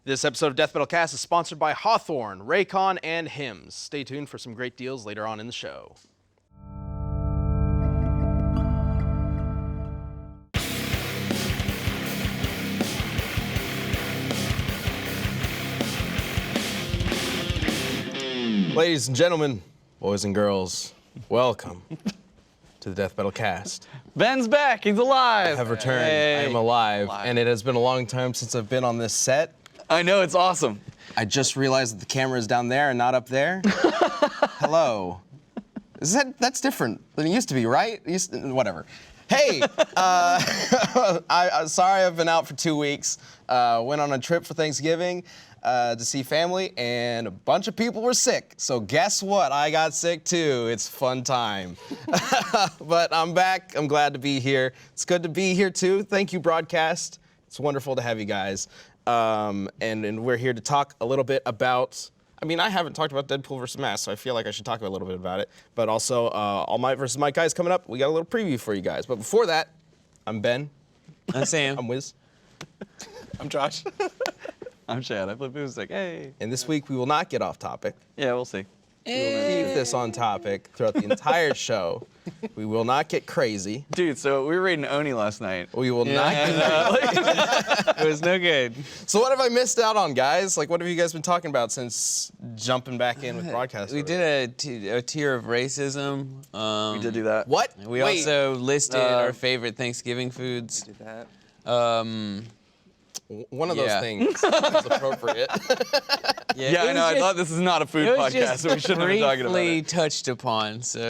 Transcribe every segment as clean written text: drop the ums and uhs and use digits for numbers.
This episode of Death Metal Cast is sponsored by Hawthorne, Raycon, and Hymns. Stay tuned for some great deals later on in the show. Ladies and gentlemen, boys and girls, welcome to the Death Metal Cast. Ben's back, he's alive! I have returned, Hey. I am alive, and it has been a long time since I've been on this set. I know, it's awesome. I just realized that the camera is down there and not up there. Hello. That's different than it used to be, right? Whatever. Hey, sorry I've been out for 2 weeks. Went on a trip for Thanksgiving to see family, and a bunch of people were sick. So guess what? I got sick too. It's a fun time. But I'm back. I'm glad to be here. It's good to be here too. Thank you, broadcast. It's wonderful to have you guys. And we're here to talk a little bit about, I haven't talked about Deadpool vs. Mask, so I feel like I should talk a little bit about it. But also, All Might vs. Mike Guy is coming up. We got a little preview for you guys. But before that, I'm Ben. I'm Sam. I'm Wiz. I'm Josh. I'm Chad. I play music. Hey. And this week, we will not get off topic. Yeah, we'll see. We will keep this on topic throughout the entire show. We will not get crazy. Dude, so we were reading Oni last night. We will not get It was no good. So what have I missed out on, guys? Like, what have you guys been talking about since jumping back in with broadcast? We did a tier of racism. We did do that. What? We Wait. also listed our favorite Thanksgiving foods. Did that. One of those Yeah. things is appropriate. Yeah, I know. I thought this is not a food it was podcast, just so we shouldn't have been talking about briefly it. touched upon. So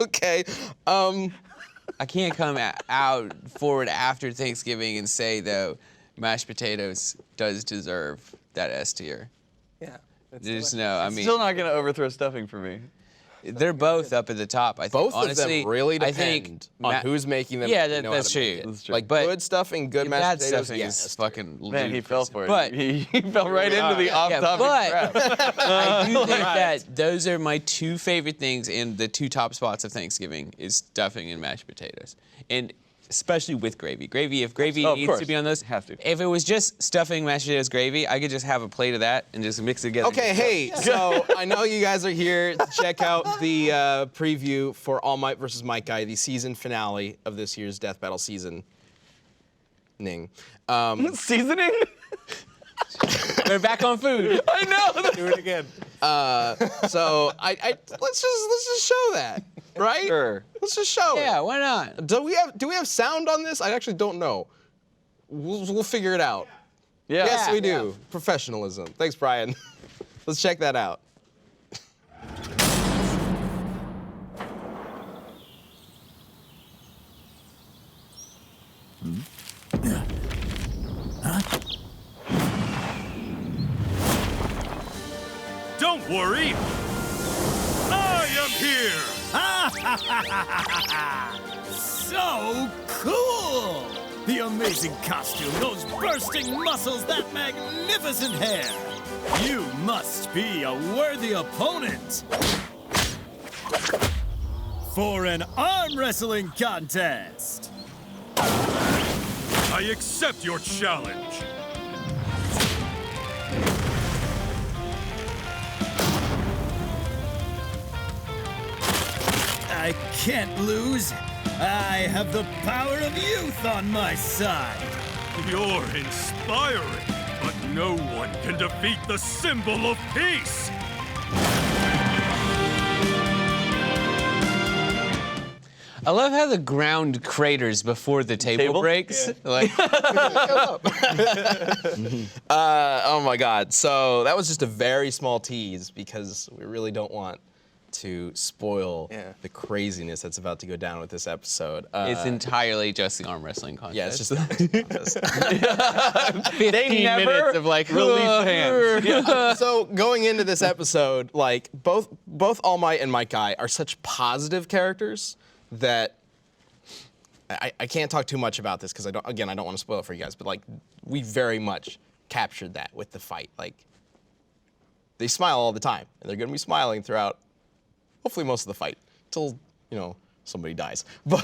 Okay. I can't come out forward after Thanksgiving and say though, mashed potatoes does deserve that S tier. Yeah. That's There's delicious. no, I mean, Still not going to overthrow stuffing for me. they're both up at the top. I think. Both Honestly, of them really I depend think on ma- who's making them. Yeah, and know how that's to make true. it. That's true. Like But good stuffing, good mashed bad potatoes. stuffing yes. is fucking Man, he fell for it. But- he fell right into the off-topic crap. I do think that those are my two favorite things, and the two top spots of Thanksgiving is stuffing and mashed potatoes, and especially with gravy. Gravy, if gravy Oh, of needs course. to be on those, It has to. If it was just stuffing, mashed potatoes, gravy, I could just have a plate of that and just mix it together. Okay, hey, so I know you guys are here to check out the preview for All Might vs. Mike Guy, the season finale of this year's Death Battle season. Seasoning? We're back on food. I know. Do it again. So let's just show that, right? Sure. Let's just show Yeah, it. why not? Do we have sound on this? I actually don't know. We'll figure it out. Yeah. Yes, we do. Yeah. Professionalism. Thanks, Brian. Let's check that out. Don't worry. I am here. So cool! The amazing costume, those bursting muscles, that magnificent hair. You must be a worthy opponent for an arm wrestling contest. I accept your challenge. I can't lose. I have the power of youth on my side. You're inspiring, but no one can defeat the symbol of peace. I love how the ground craters before the table breaks. Like, Oh my God. So that was just a very small tease because we really don't want to spoil the craziness that's about to go down with this episode. it's entirely just the arm wrestling contest. Yeah, it's just the contest. 15 never minutes of like release hands. So going into this episode, like both All Might and Mike Guy are such positive characters that I can't talk too much about this because I don't want to spoil it for you guys, but like we very much captured that with the fight. Like they smile all the time, and they're gonna be smiling throughout hopefully most of the fight till somebody dies. But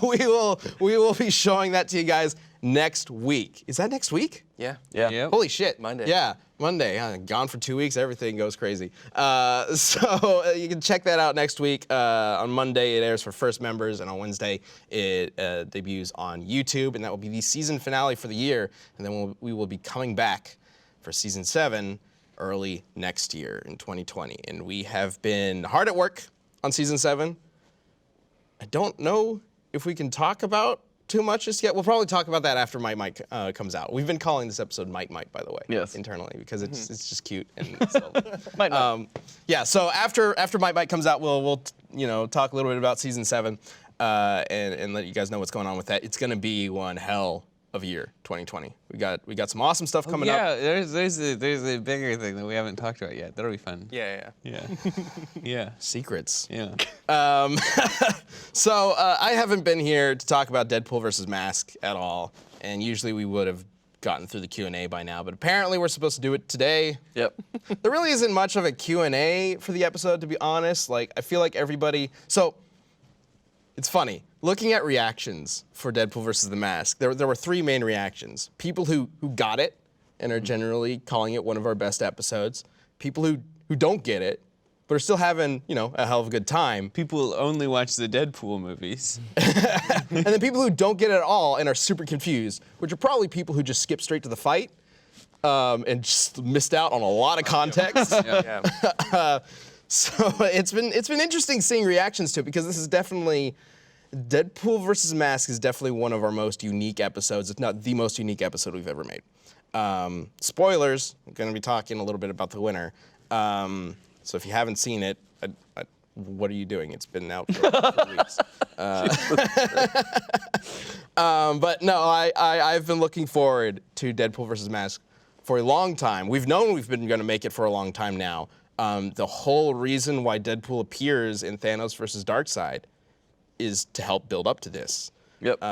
we will be showing that to you guys next week. Is that next week? Yeah. Yeah. Yep. Holy shit. Monday. Yeah, Monday. Gone for 2 weeks. Everything goes crazy. So you can check that out next week. On Monday, it airs for first members, and on Wednesday, it debuts on YouTube, and that will be the season finale for the year. And then we will be coming back for season 7 early next year in 2020. And we have been hard at work on season 7. I don't know if we can talk about too much just yet. We'll probably talk about that after Mike comes out. We've been calling this episode Mike, by the way, Yes. internally, because it's just cute. And so, Might. yeah. So after Mike comes out, we'll talk a little bit about season 7 and let you guys know what's going on with that. It's gonna be one hell of a year, 2020. We got some awesome stuff coming up. Yeah, there's a bigger thing that we haven't talked about yet. That'll be fun. Yeah. Yeah. Yeah. Secrets. Yeah. So I haven't been here to talk about Deadpool versus Mask at all, and usually we would have gotten through the Q&A by now, but apparently we're supposed to do it today. Yep. There really isn't much of a Q&A for the episode, to be honest. Like, I feel like everybody... So, it's funny. Looking at reactions for Deadpool versus the Mask, there were 3 main reactions. People who got it and are generally calling it one of our best episodes. People who don't get it, but are still having, a hell of a good time. People only watch the Deadpool movies. And then people who don't get it at all and are super confused, which are probably people who just skip straight to the fight and just missed out on a lot of context. Yeah. So it's been interesting seeing reactions to it, because this is definitely Deadpool versus Mask is definitely one of our most unique episodes, if not the most unique episode we've ever made. Spoilers, I'm going to be talking a little bit about the winner. So if you haven't seen it, what are you doing? It's been out for 4 weeks. But no, I've been looking forward to Deadpool versus Mask for a long time. We've known we've been going to make it for a long time now. The whole reason why Deadpool appears in Thanos versus Darkseid is to help build up to this. Yep.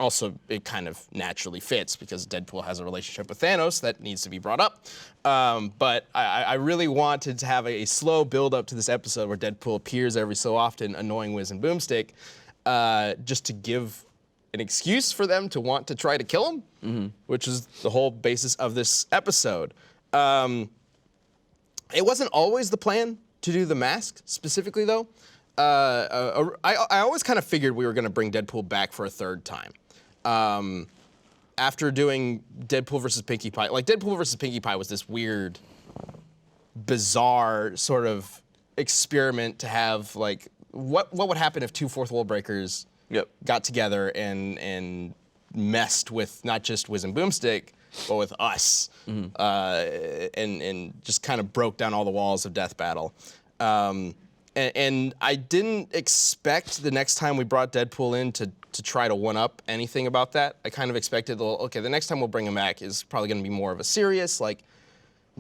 Also, it kind of naturally fits because Deadpool has a relationship with Thanos that needs to be brought up. But I really wanted to have a slow build up to this episode where Deadpool appears every so often, annoying Wiz and Boomstick, just to give an excuse for them to want to try to kill him, which is the whole basis of this episode. It wasn't always the plan to do the Mask specifically, though. I always kind of figured we were going to bring Deadpool back for a 3rd time. After doing Deadpool versus Pinkie Pie, like Deadpool versus Pinkie Pie was this weird, bizarre sort of experiment to have, like, what would happen if 2 fourth wall breakers got together and messed with not just Wiz and Boomstick, but with us, and just kind of broke down all the walls of Death Battle. And I didn't expect the next time we brought Deadpool in to try to one-up anything about that. I kind of expected, okay, the next time we'll bring him back is probably going to be more of a serious, like,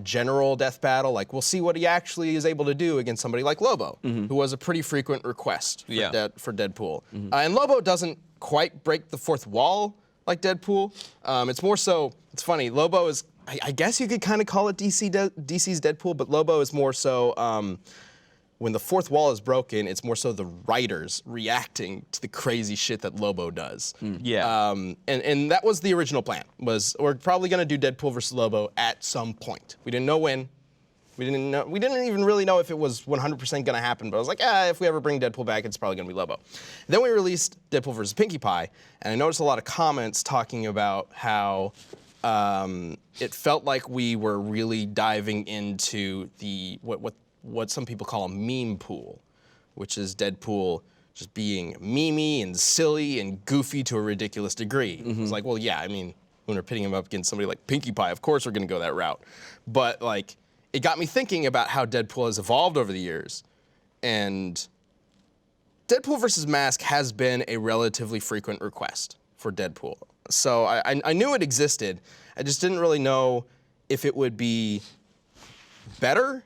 general death battle. Like, we'll see what he actually is able to do against somebody like Lobo, who was a pretty frequent request for Deadpool. And Lobo doesn't quite break the 4th wall like Deadpool. It's more so, it's funny, Lobo is, I guess you could kind of call it DC's Deadpool, but Lobo is more so, when the 4th wall is broken, it's more so the writers reacting to the crazy shit that Lobo does. Yeah. And that was the original plan, was we're probably gonna do Deadpool versus Lobo at some point. We didn't know when. We didn't even really know if it was 100% gonna happen, but I was like, if we ever bring Deadpool back, it's probably gonna be Lobo. Then we released Deadpool versus Pinkie Pie, and I noticed a lot of comments talking about how it felt like we were really diving into the what some people call a meme pool, which is Deadpool just being memey and silly and goofy to a ridiculous degree. It's like, well, yeah, I mean, when we're pitting him up against somebody like Pinkie Pie, of course we're gonna go that route. But, like, it got me thinking about how Deadpool has evolved over the years. And Deadpool versus Mask has been a relatively frequent request for Deadpool. So I knew it existed. I just didn't really know if it would be better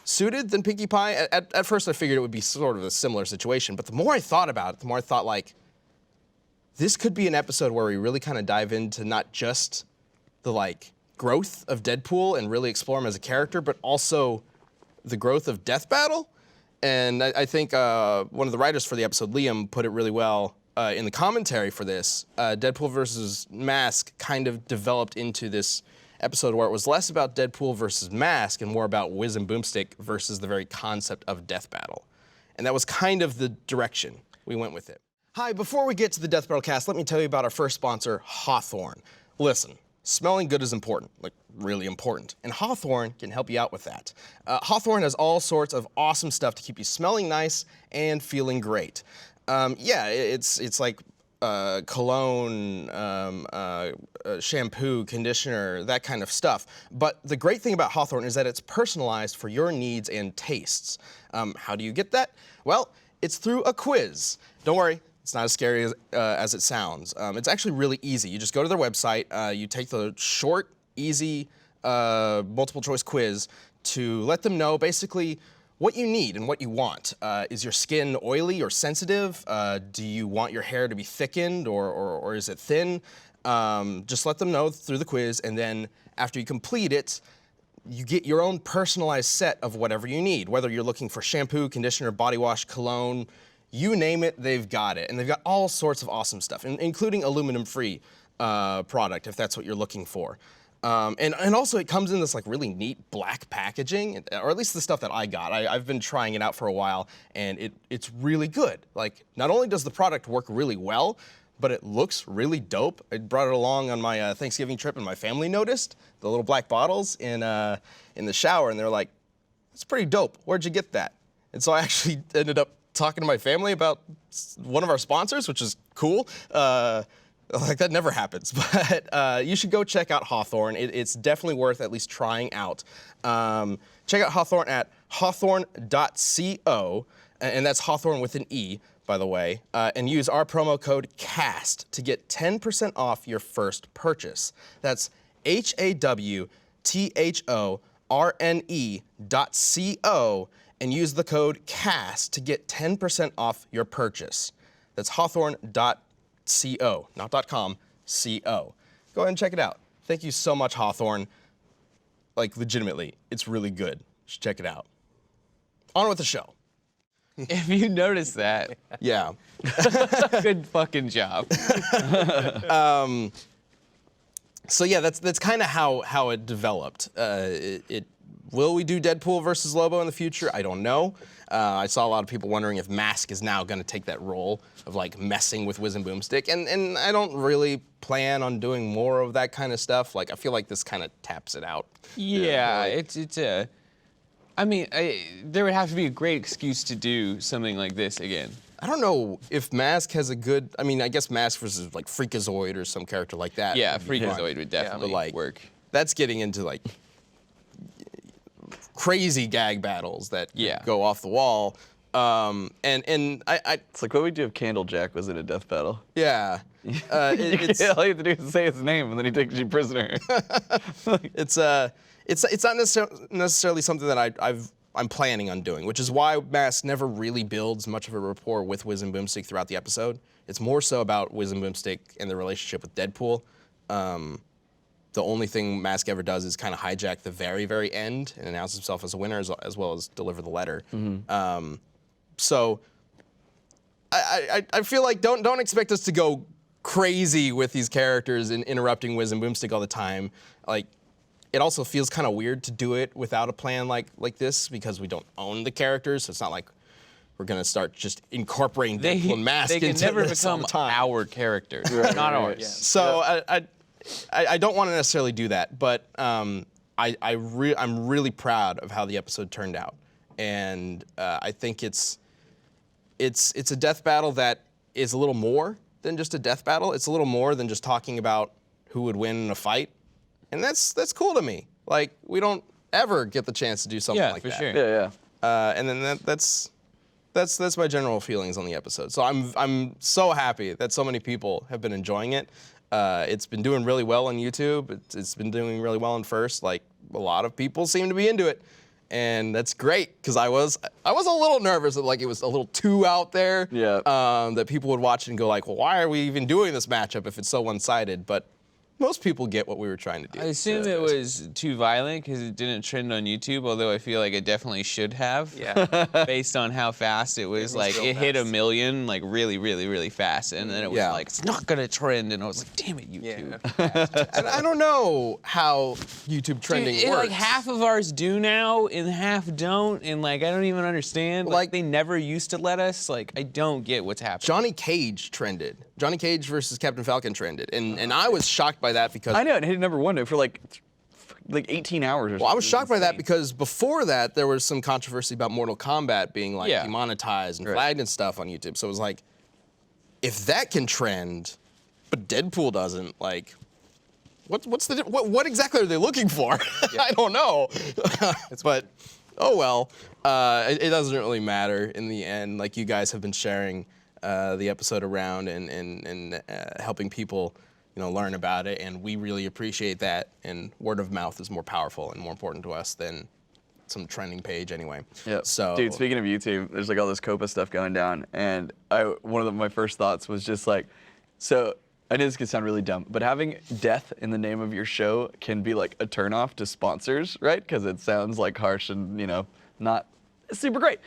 suited than Pinkie Pie. At first I figured it would be sort of a similar situation, but the more I thought about it, the more I thought, like, this could be an episode where we really kind of dive into not just the, like, growth of Deadpool and really explore him as a character, but also the growth of Death Battle. And I think one of the writers for the episode, Liam, put it really well in the commentary for this, Deadpool versus Mask kind of developed into this episode where it was less about Deadpool versus Mask and more about Wiz and Boomstick versus the very concept of death battle. And that was kind of the direction we went with it. Hi, before we get to the Death Battle cast, let me tell you about our first sponsor, Hawthorne. Listen, smelling good is important, like really important, and Hawthorne can help you out with that. Hawthorne has all sorts of awesome stuff to keep you smelling nice and feeling great. Yeah, it's like cologne, shampoo, conditioner, that kind of stuff. But the great thing about Hawthorne is that it's personalized for your needs and tastes. How do you get that? Well, it's through a quiz. Don't worry, it's not as scary as it sounds. It's actually really easy. You just go to their website, you take the short, easy, multiple choice quiz to let them know basically what you need and what you want. Is your skin oily or sensitive? Do you want your hair to be thickened or is it thin? Just let them know through the quiz, and then after you complete it, you get your own personalized set of whatever you need. Whether you're looking for shampoo, conditioner, body wash, cologne, you name it, they've got it. And they've got all sorts of awesome stuff, including aluminum-free product, if that's what you're looking for. And also it comes in this like really neat black packaging, or at least the stuff that I got. I've been trying it out for a while, and it's really good. Like, not only does the product work really well, but it looks really dope. I brought it along on my Thanksgiving trip, and my family noticed the little black bottles in the shower, and they're like, "That's pretty dope. Where'd you get that?" And so I actually ended up talking to my family about one of our sponsors, which is cool. Like, that never happens, but you should go check out Hawthorne. It's definitely worth at least trying out. Check out Hawthorne at hawthorne.co, and that's Hawthorne with an E, by the way, and use our promo code CAST to get 10% off your first purchase. That's HAWTHORNE.co, and use the code CAST to get 10% off your purchase. That's hawthorne.co, not .com, C-O. Go ahead and check it out. Thank you so much, Hawthorne. Like, legitimately, it's really good. You should check it out. On with the show. If you notice that, Yeah. good fucking job. So yeah, that's kind of how it developed. Will we do Deadpool versus Lobo in the future? I don't know. I saw a lot of people wondering if Mask is now going to take that role of like messing with Wiz and Boomstick, and I don't really plan on doing more of that kind of stuff. Like, I feel like this kind of taps it out. Yeah, it's a. I mean, there would have to be a great excuse to do something like this again. I don't know if Mask has a good. I mean, I guess Mask versus like Freakazoid or some character like that. Yeah, would be fun. Freakazoid would definitely But like, work. that's getting into like crazy gag battles that go off the wall. And I It's like what we do if Candlejack was in a death battle. yeah. All you have to do is say his name, and then he takes you prisoner. It's not necessarily something that I'm planning on doing, which is why Mask never really builds much of a rapport with Wiz and Boomstick throughout the episode. It's more so about Wiz and Boomstick and their relationship with Deadpool. The only thing Mask ever does is kind of hijack the very, very end and announce himself as a winner, as well as deliver the letter. So I feel like don't expect us to go crazy with these characters and interrupting Wiz and Boomstick all the time. Like, it also feels kind of weird to do it without a plan like this, because we don't own the characters, so it's not like we're gonna start just incorporating Deadpool and Mask into They can never this all become the time. our characters, not ours. Yeah. So I don't want to necessarily do that, but I'm really proud of how the episode turned out, and I think it's a death battle that is a little more than just a death battle. It's a little more than just talking about who would win in a fight, and that's cool to me. Like, we don't ever get the chance to do something like that. Yeah, for sure. Yeah. And then that's my general feelings on the episode. So I'm so happy that so many people have been enjoying it. It's been doing really well on YouTube. It's been doing really well on First. Like, a lot of people seem to be into it, and that's great, because I was a little nervous that like it was a little too out there. Yeah. That people would watch it and go like, well, why are we even doing this matchup if it's so one-sided? But most people get what we were trying to do. I assume it was too violent because it didn't trend on YouTube, although I feel like it definitely should have. Yeah. Based on how fast it was. Like, real it hit 1 fast. million, like, really, really, really fast. And then it was like, it's not going to trend. And I was like, damn it, YouTube. Yeah. And I don't know how YouTube trending Dude, works. like, half of ours do now, and half don't. And, like, I don't even understand. Like, they never used to let us. Like, I don't get what's happening. Johnny Cage trended. Johnny Cage versus Captain Falcon trended. And I was shocked by that because... I know, it hit #1 for like 18 hours or something. Well, I was shocked by that Insane. because before that, there was some controversy about Mortal Kombat being like Yeah. demonetized and Right. flagged and stuff on YouTube. So it was like, if that can trend, but Deadpool doesn't, like, what exactly are they looking for? I don't know. But oh well, it doesn't really matter in the end. Like, you guys have been sharing the episode around and helping people, learn about it, and we really appreciate that. And word of mouth is more powerful and more important to us than some trending page anyway. Yeah. So, Dude, speaking of YouTube, there's like all this Coppa stuff going down, and one of my first thoughts was just like, so I know this could sound really dumb, but having death in the name of your show can be like a turnoff to sponsors, right? Because it sounds like harsh and not super great.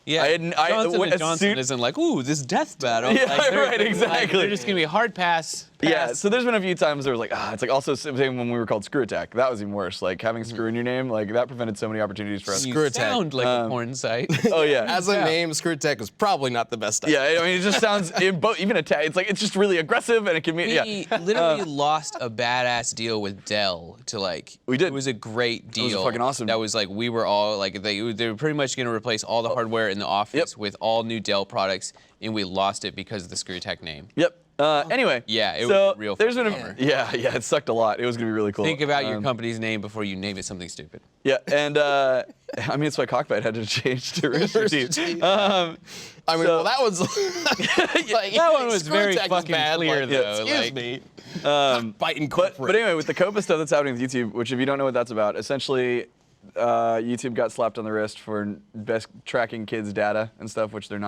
Yeah, Johnson when- and Johnson soon- isn't like, ooh, this death battle. Yeah, Like, they're- right, exactly. They're just gonna be a hard pass. Yeah, so there's been a few times where it was like, it's like also same when we were called Screw Attack. That was even worse. Like having screw in your name, like that prevented so many opportunities for us. You Screw Attack. sound like a porn site. Oh yeah. as a name, Screw Tech was probably not the best idea. Yeah, I mean, it just sounds even attack. It's like it's just really aggressive, and it can be We literally lost a badass deal with Dell to like. We did. It was a great deal. was fucking awesome. That was like we were all like they were pretty much gonna replace all the hardware in the office with all new Dell products, and we lost it because of the Screw Tech name. Yep. Anyway. Yeah, it so was real There's been bummer. yeah, it sucked a lot. It was gonna be really cool. Think about your company's name before you name it something stupid. Yeah, and I mean, it's why Cockfight had to change to Rooster Teeth. I mean, So- well, that was like, That one was Screw very Tech is fucking bad, clear, like, though, Excuse like- me. Biting But corporate. anyway, with the Coppa stuff that's happening with YouTube, which if you don't know what that's about, essentially YouTube got slapped on the wrist for best tracking kids' data and stuff, which they're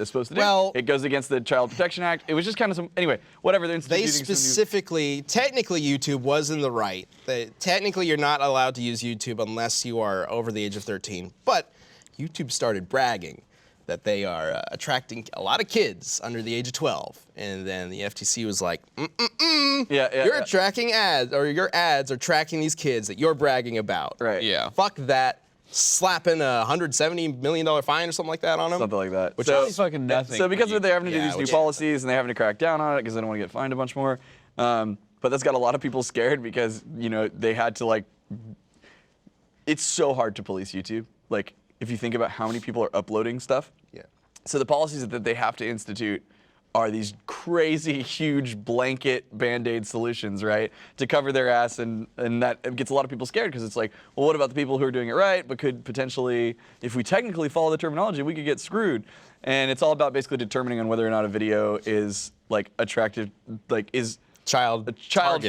supposed to do. Well- it goes against the Child Protection Act. It was just kind of anyway, whatever. They're They instituting some new- specifically, technically, YouTube was in the right. Technically, you're not allowed to use YouTube unless you are over the age of 13. But YouTube started bragging that they are attracting a lot of kids under the age of 12. And then the FTC was like, you're tracking ads, or your ads are tracking these kids that you're bragging about. Right. Yeah. Fuck that. Slapping a $170 million fine or something like that on them. Something like that. Which so, is fucking nothing So for because of it, they're having to do Yeah, these new which- policies, and they're having to crack down on it because they don't want to get fined a bunch more. But that's got a lot of people scared because they had to like. It's so hard to police YouTube. Like if you think about how many people are uploading stuff. Yeah. So the policies that they have to institute are these crazy, huge blanket Band-Aid solutions, right, to cover their ass, and that gets a lot of people scared because it's like, well, what about the people who are doing it right, but could potentially, if we technically follow the terminology, we could get screwed. And it's all about basically determining on whether or not a video is like attractive, like is Child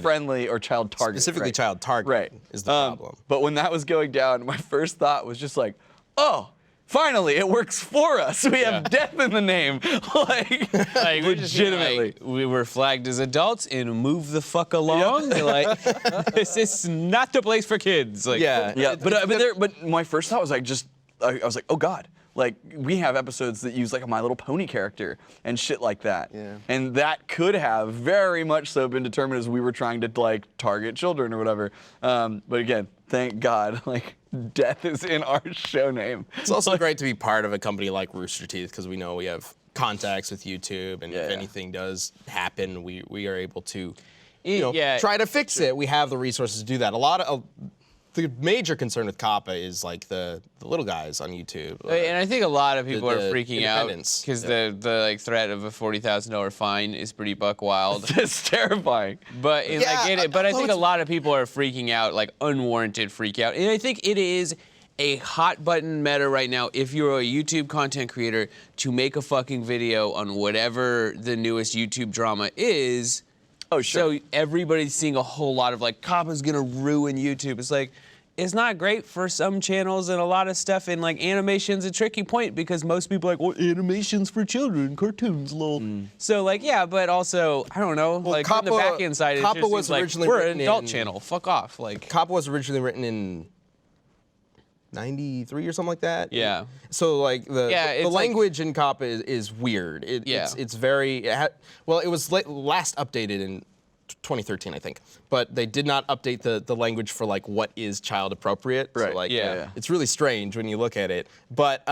friendly or child targeted. Specifically right? child target Right. is the problem. But when that was going down, my first thought was just like, oh, finally, it works for us. We have death in the name. like Like, legitimately. we were flagged as adults and move the fuck along. Like, this is not the place for kids. Like, Yeah. Yeah, but my first thought was like I was like, oh God. Like, we have episodes that use like a My Little Pony character and shit like that. Yeah. And that could have very much so been determined as we were trying to like target children or whatever. But again, thank God, like death is in our show name. It's also great to be part of a company like Rooster Teeth because we know we have contacts with YouTube, and if anything does happen, we are able to try to fix it. We have the resources to do that. A lot of the major concern with Coppa is like the little guys on YouTube. And I think a lot of people are the freaking out independents. because the like threat of a $40,000 fine is pretty buck wild. It's terrifying. But and I get it. But I think a it's- lot of people are freaking out, like unwarranted freak out. And I think it is a hot button meta right now if you're a YouTube content creator to make a fucking video on whatever the newest YouTube drama is. Oh, sure. So everybody's seeing a whole lot of like, Coppa's gonna ruin YouTube. It's like, is not great for some channels and a lot of stuff, and like animation's a tricky point because most people are like, well, animation's for children, cartoons, lol. So like, yeah, but also, I don't know, like from the back end side, it Coppa just was seems like, originally we're an written adult in- channel, fuck off. Like, Coppa was originally written in 93 or something like that. Yeah. So like Yeah, the it's like- language in Coppa is weird. Yeah. It's very well. It was last updated in 2013, I think, but they did not update the language for like what is child appropriate. Right. So like, Yeah. it's really strange when you look at it. But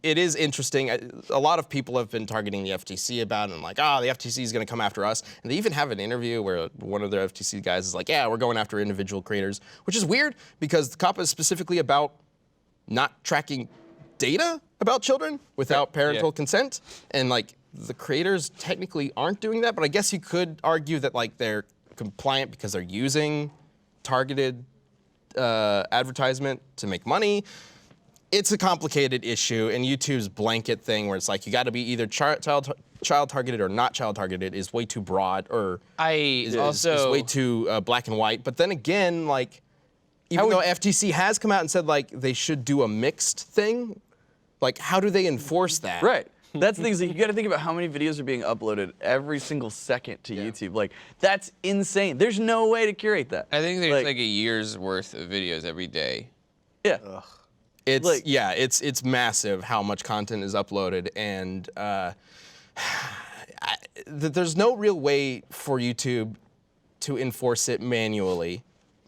it is interesting. A lot of people have been targeting the FTC about it and like, the FTC is going to come after us. And they even have an interview where one of their FTC guys is like, yeah, we're going after individual creators, which is weird because Coppa is specifically about not tracking data about children without parental consent, and like the creators technically aren't doing that, but I guess you could argue that like they're compliant because they're using targeted advertisement to make money. It's a complicated issue, and YouTube's blanket thing where it's like you got to be either child targeted or not child targeted is way too broad, or is way too black and white. But then again, like even though FTC has come out and said like they should do a mixed thing, like how do they enforce that? Right. That's the thing, is that you got to think about how many videos are being uploaded every single second to YouTube. Like, that's insane. There's no way to curate that. I think there's like a year's worth of videos every day. Yeah. It's Like- it's massive how much content is uploaded, and there's no real way for YouTube to enforce it manually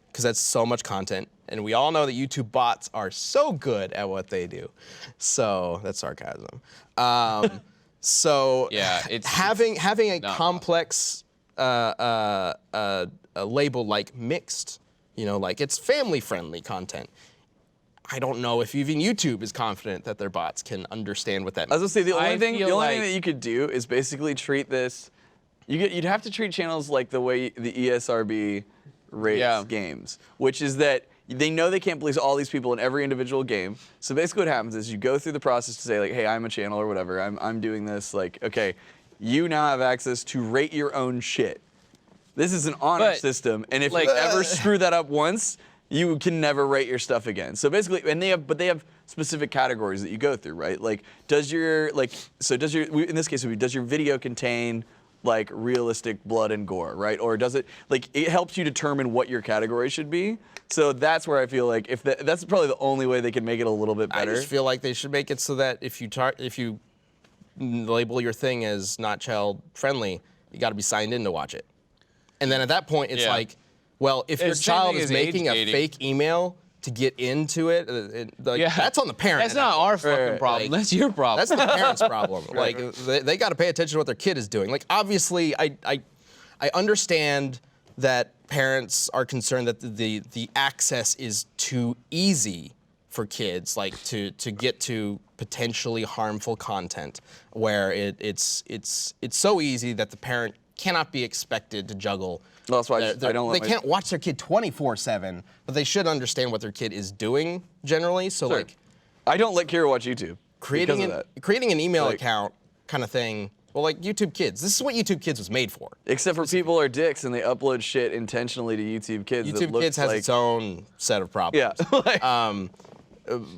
because that's so much content, and we all know that YouTube bots are so good at what they do. So that's sarcasm. So Yeah, it's having a not complex a label like mixed, like it's family-friendly content. I don't know if even YouTube is confident that their bots can understand what that I was means. gonna say the I only thing feel like- that you could do is basically treat this. You'd have to treat channels like the way the ESRB rates games, which is that they know they can't police all these people in every individual game. So basically, what happens is you go through the process to say like, hey, I'm a channel or whatever. I'm doing this. Like, okay, you now have access to rate your own shit. This is an honor But, system, and if like- you ever screw that up once, you can never rate your stuff again. So basically, they have specific categories that you go through, right? Like, does your in this case, does your video contain like realistic blood and gore, right? Or does it, like, it helps you determine what your category should be. So that's where I feel like that's probably the only way they can make it a little bit better. I just feel like they should make it so that if you label your thing as not child friendly, you got to be signed in to watch it. And then at that point, it's like, well, if your It's the same child thing is as making a age gating. fake email to get into it, that's on the parent. That's not our fucking problem. That's your problem. That's the parent's problem. Like they got to pay attention to what their kid is doing. Like obviously, I understand that parents are concerned that the access is too easy for kids, like to get to potentially harmful content, where it's so easy that the parent cannot be expected to juggle. Well, that's why I don't let They can't watch their kid 24/7, but they should understand what their kid is doing generally. So Sure. like I don't let Kira watch YouTube. creating because of that. creating an email Like- account kind of thing. Well, like YouTube Kids. This is what YouTube Kids was made for. Except for people are dicks and they upload shit intentionally to YouTube Kids. that YouTube looks Kids has like, its own set of problems. Yeah. Like,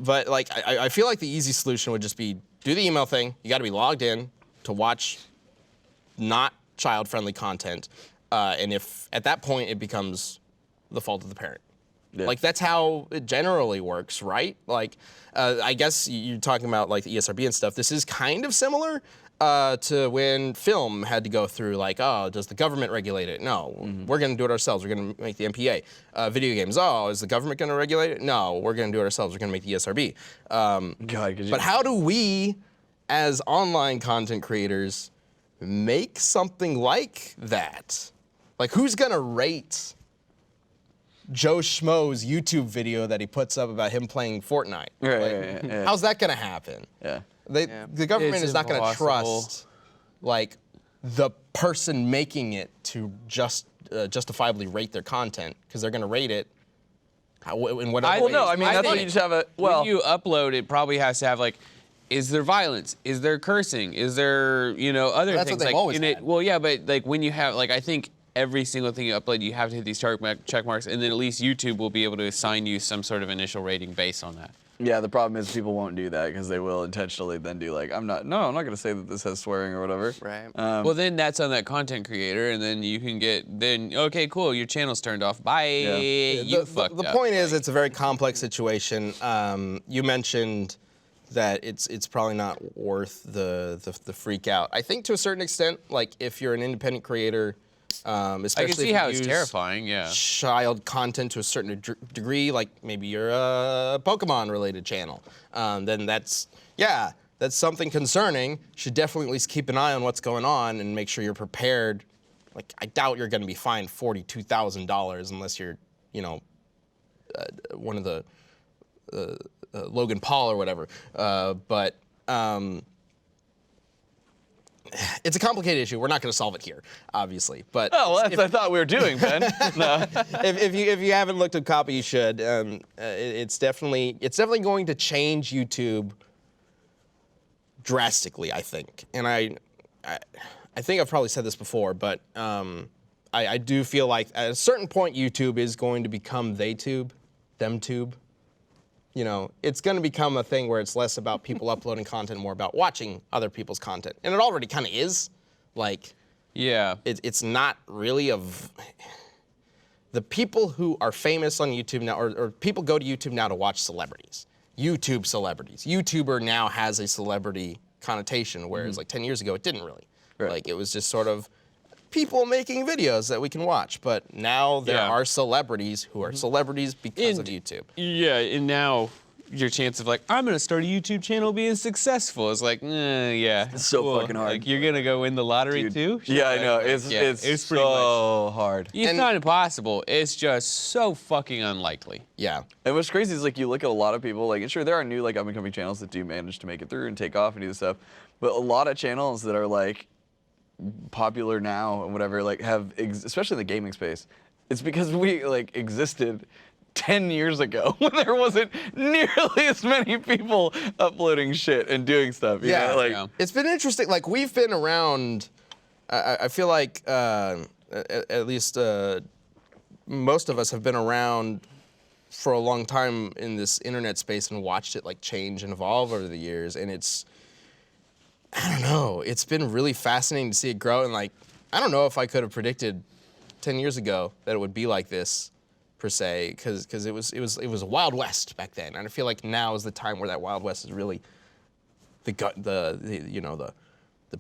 But like, I feel like the easy solution would just be do the email thing. You got to be logged in to watch not child-friendly content, and if at that point it becomes the fault of the parent. Yeah. Like that's how it generally works, right? Like, I guess you're talking about like the ESRB and stuff. This is kind of similar to when film had to go through like, oh, does the government regulate it? No, we're going to do it ourselves. We're going to make the MPA. Video games, oh, is the government going to regulate it? No, we're going to do it ourselves. We're going to make the ESRB. God, could you- But how do we, as online content creators, make something like that? Like, who's going to rate Joe Schmo's YouTube video that he puts up about him playing Fortnite? Right, yeah. How's that going to happen? Yeah. The government It's is not going to impossible. trust like the person making it to justifiably rate their content because they're going to rate it in whatever. Well, no, I mean, that's think when you just have a, well, when you upload, it probably has to have like, is there violence? Is there cursing? Is there, other That's what things they've like always in it? had. Well, yeah, but like when you have like, I think every single thing you upload, you have to hit these check marks, and then at least YouTube will be able to assign you some sort of initial rating based on that. Yeah, the problem is people won't do that because they will intentionally then do like, I'm not going to say that this has swearing or whatever. Right. Well, then that's on that content creator, and then you can okay, cool, your channel's turned off. Bye. You fucked the up. point is, it's a very complex situation. You mentioned that it's probably not worth the freak out. I think to a certain extent, like if you're an independent creater, especially I can see if how you it's use terrifying, yeah. child content to a certain degree, like maybe you're a Pokemon-related channel, then that's something concerning. Should definitely at least keep an eye on what's going on and make sure you're prepared. Like, I doubt you're going to be fined $42,000 unless you're, one of the Logan Paul or whatever. But it's a complicated issue. We're not going to solve it here, obviously. But that's what I thought we were doing, Ben. No. if you haven't looked at Coppa, you should. It's definitely going to change YouTube drastically, I think. And I think I've probably said this before, but I do feel like at a certain point YouTube is going to become theytube, themtube. It's going to become a thing where it's less about people uploading content, more about watching other people's content. And it already kind of is. Like, Yeah. it's not really the people who are famous on YouTube now, or people go to YouTube now to watch celebrities. YouTube celebrities. YouTuber now has a celebrity connotation, whereas like 10 years ago it didn't really. Right. Like it was just sort of people making videos that we can watch. But now there are celebrities who are celebrities because of YouTube. Yeah, and now your chance of like, I'm gonna start a YouTube channel being successful is like, yeah. It's so fucking hard. Like you're gonna go win the lottery Dude. too? Yeah, I know. It's pretty so hard. It's not impossible. It's just so fucking unlikely. Yeah. And what's crazy is like you look at a lot of people, like, and sure there are new like up and coming channels that do manage to make it through and take off and do this stuff, but a lot of channels that are like popular now and whatever, like have, especially in the gaming space, it's because we like existed 10 years ago when there wasn't nearly as many people uploading shit and doing stuff. You know? Like, It's been interesting. Like we've been around. I feel like at least most of us have been around for a long time in this internet space and watched it like change and evolve over the years. And I don't know. It's been really fascinating to see it grow. And like, I don't know if I could have predicted 10 years ago that it would be like this, per se, because it was a Wild West back then. And I feel like now is the time where that Wild West is really the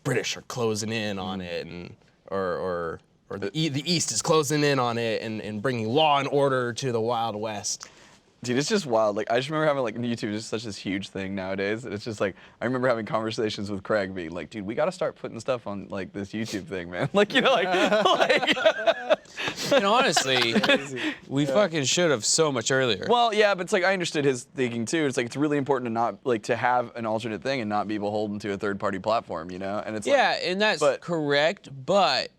British are closing in on it, and or the East is closing in on it and bringing law and order to the Wild West. dude, it's just wild. Like, I just remember having, like, YouTube is such this huge thing nowadays. It's just, like, I remember having conversations with Craig being like, dude, we got to start putting stuff on, like, this YouTube thing, man. Like, And honestly, we fucking should have so much earlier. Well, yeah, but it's like, I understood his thinking, too. It's like, it's really important to not, like, to have an alternate thing and not be beholden to a third-party platform, you know? And it's yeah, and that's correct, but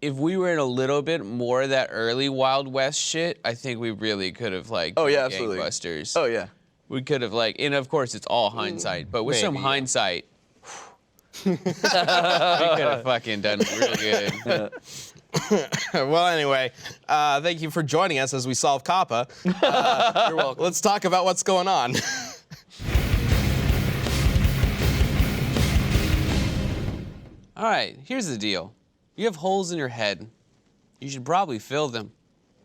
if we were in a little bit more of that early Wild West shit, I think we really could have, like, oh, yeah, absolutely. gangbusters. Oh, yeah. We could have, like, and of course it's all hindsight, but with some hindsight, we could have fucking done really good. Well, anyway, thank you for joining us as we solve Coppa. You're welcome. Let's talk about what's going on. All right, here's the deal. You have holes in your head. You should probably fill them.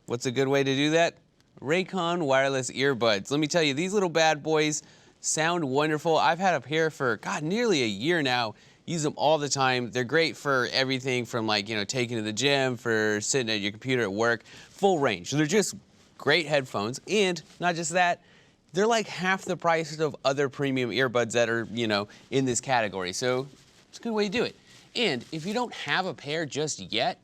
What's a good way to do that? Raycon wireless earbuds. Let me tell you, these little bad boys sound wonderful. I've had a pair for, God, nearly a year now. Use them all the time. They're great for everything from, like, you know, taking to the gym, for sitting at your computer at work. Full range. They're just great headphones. And not just that, they're like half the price of other premium earbuds that are, you know, in this category. So it's a good way to do it. And if you don't have a pair just yet,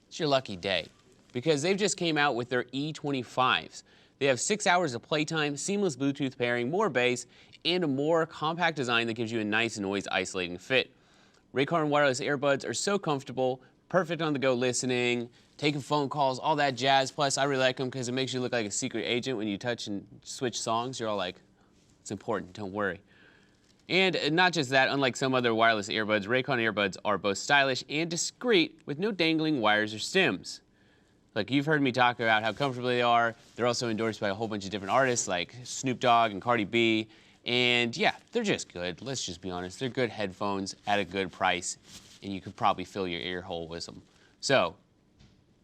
it's your lucky day, because they've just came out with their E25s. They have 6 hours of playtime, seamless Bluetooth pairing, more bass, and a more compact design that gives you a nice noise-isolating fit. Raycon wireless earbuds are so comfortable, perfect on the go listening, taking phone calls, all that jazz. Plus, I really like them because it makes you look like a secret agent when you touch and switch songs. You're all like, it's important, don't worry. And not just that, unlike some other wireless earbuds, Raycon earbuds are both stylish and discreet with no dangling wires or stems. Like, you've heard me talk about how comfortable they are. They're also endorsed by a whole bunch of different artists like Snoop Dogg and Cardi B. And yeah, they're just good. Let's just be honest. They're good headphones at a good price, and you could probably fill your ear hole with them. So,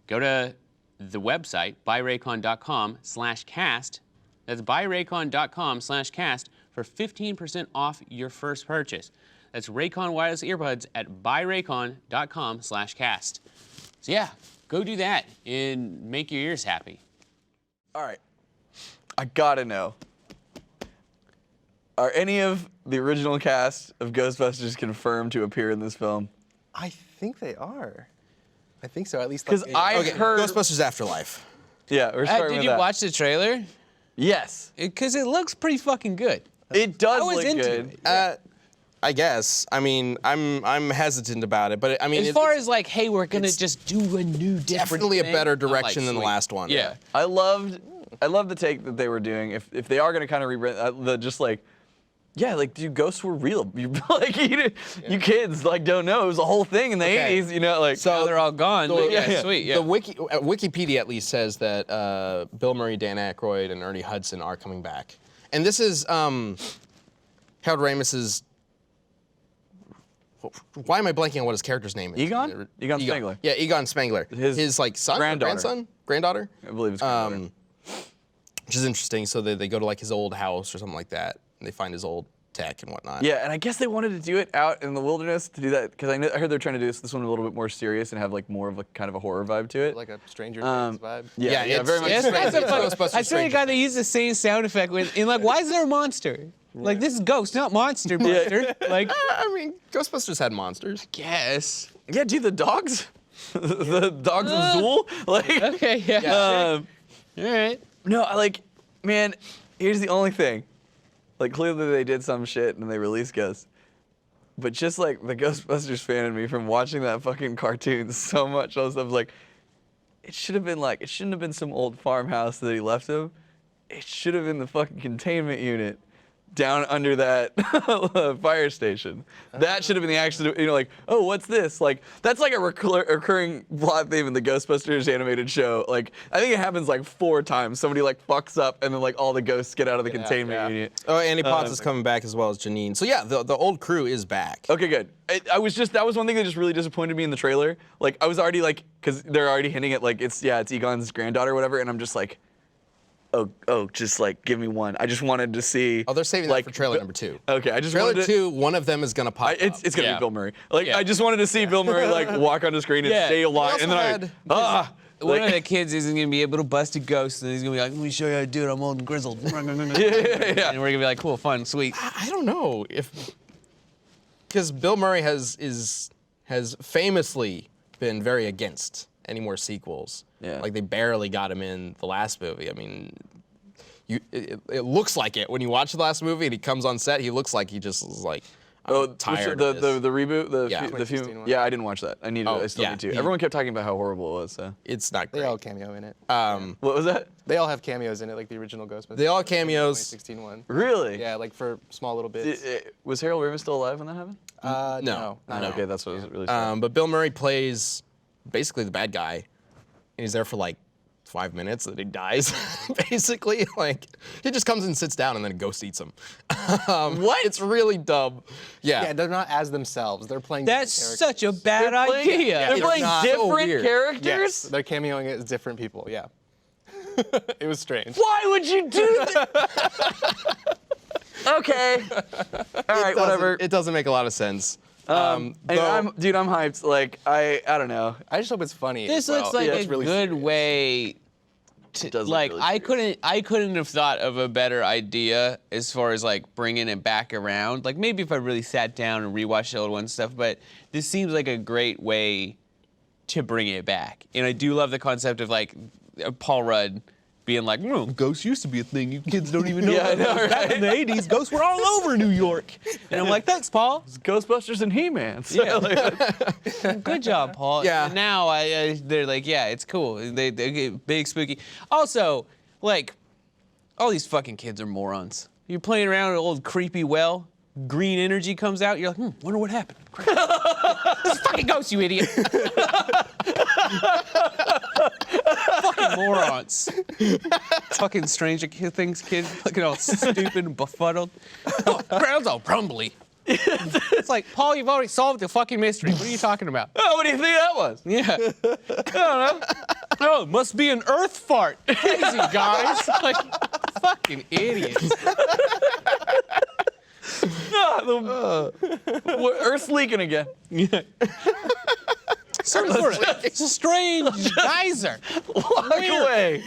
go to the website, buyraycon.com/cast. That's buyraycon.com/cast for 15% off your first purchase. That's Raycon wireless earbuds at buyraycon.com/cast. So yeah, go do that and make your ears happy. All right. I gotta know. Are any of the original cast of Ghostbusters confirmed to appear in this film? I think they are. I think so, at least. Because I heard. Ghostbusters Afterlife. Yeah, we're starting Did with you that. watch the trailer? Yes. Because it looks pretty fucking good. It does I was look into good. it. I guess. I mean, I'm hesitant about it, but I mean, As far as like, hey, we're gonna it's just do a new different definitely a thing, better I'm like, direction than the sweet. last one. Yeah. I love the take that they were doing. If they are gonna kind of rebrand the just like. Yeah, like, dude, ghosts were real. You like, you kids like don't know it was a whole thing in the Okay. 80s. You know, like. Now they're all gone. So, but yeah, yeah. sweet. Yeah. The Wikipedia at least says that Bill Murray, Dan Aykroyd, and Ernie Hudson are coming back, and this is Harold Ramis's. Why am I blanking on what his character's name is? Egon? Egon Spengler. Yeah, Egon Spengler. His like son, granddaughter. granddaughter. I believe it's granddaughter. Which is interesting. So they go to like his old house or something like that, and they find his old tech and whatnot. Yeah, and I guess they wanted to do it out in the wilderness to do that because I heard they're trying to do this one a little bit more serious and have like more of a kind of a horror vibe to it. like a Stranger Things vibe. Yeah, it's- very much. Yeah, that's a fun, Ghostbusters I swear to God, they use the same sound effect with, and like, why is there a monster? Like, this is Ghost, not monster. Like, I mean, Ghostbusters had monsters. guess. Yeah, dude, the dogs, the dogs of Zool, like. Okay, yeah. All right. No, man. Here's the only thing. Like, clearly they did some shit and they released Ghosts. But just like the Ghostbusters fan in me from watching that fucking cartoon so much, I was like, it shouldn't have been some old farmhouse that he left him. It should have been the fucking containment unit down under that fire station. That should have been the accident, like, oh, what's this? Like, that's like a recurring plot theme in the Ghostbusters animated show. Like, I think it happens like 4 times. Somebody like fucks up and then like all the ghosts get out of the containment unit. Oh, Andy Potts is coming back as well as Janine. So yeah, the old crew is back. Okay, good. That was one thing that just really disappointed me in the trailer. Like, I was already like, because they're already hinting at like, it's Egon's granddaughter or whatever, and I'm just like, oh, just like give me one. I just wanted to see. Oh, they're saving like, that for trailer number 2. Okay, I just Trailer wanted to, 2, one of them is gonna pop. It's gonna Yeah. be Bill Murray. Like, Yeah. I just wanted to see Bill Murray like walk on the screen and Yeah. say a line, also and then had- One of the kids isn't gonna be able to bust a ghost, and he's gonna be like, "Let me show you how to do it. I'm old and grizzled." yeah. And we're gonna be like, "Cool, fun, sweet." I don't know if because Bill Murray has famously been very against any more sequels. Yeah. Like they barely got him in the last movie. I mean, it looks like it when you watch the last movie and he comes on set. He looks like he just is like, I'm tired the, of this. the reboot, the Yeah. few, 2016 one. yeah, I didn't watch that. I still yeah. need to. Everyone kept talking about how horrible it was. So It's not They great. all cameo in it. what was that? They all have cameos in it, like the original Ghostbusters. They all have cameos. 2016 one. Really? Yeah, like for small little bits. Was Harold Ramis still alive when that happened? No. not Okay, that's what was really sad. But Bill Murray plays basically the bad guy, and he's there for like 5 minutes, and then he dies. Basically, like he just comes and sits down, and then a ghost eats him. What? It's really dumb. Yeah. Yeah, they're not as themselves. They're playing. That's different such a bad They're playing- idea. They're It's playing not so different weird. characters? characters. Yes, they're cameoing as different people. Yeah. It was strange. Why would you do that? Okay. All right, whatever. It doesn't make a lot of sense. And though- I'm hyped. Like, I don't know. I just hope it's funny. This as well. looks like Yeah, a it's really good serious. way to does look like. really I couldn't have thought of a better idea as far as like bringing it back around. Like maybe if I really sat down and rewatched the old one stuff, but this seems like a great way to bring it back. And I do love the concept of like Paul Rudd being like, ghosts used to be a thing. You kids don't even know. Yeah, I know, Back right? in the 80s, ghosts were all over New York. And I'm like, thanks, Paul. It's Ghostbusters and He-Man. So, Yeah. like, Good job, Paul. Yeah. And now they're like, yeah, it's cool. They get big, spooky. Also, like, all these fucking kids are morons. You're playing around with an old creepy well. green energy comes out. You're like, wonder what happened. This is fucking ghost, you idiot. Fucking morons. Fucking Stranger Things kids looking all stupid and befuddled. Oh, ground's all crumbly. It's like, Paul, you've already solved the fucking mystery. What are you talking about? Oh, what do you think that was? Yeah. I don't know. Oh, it must be an earth fart. Crazy, guys. Like, fucking idiots. Earth's leaking again. Yeah. Some sort of it's a strange geyser. Walk away.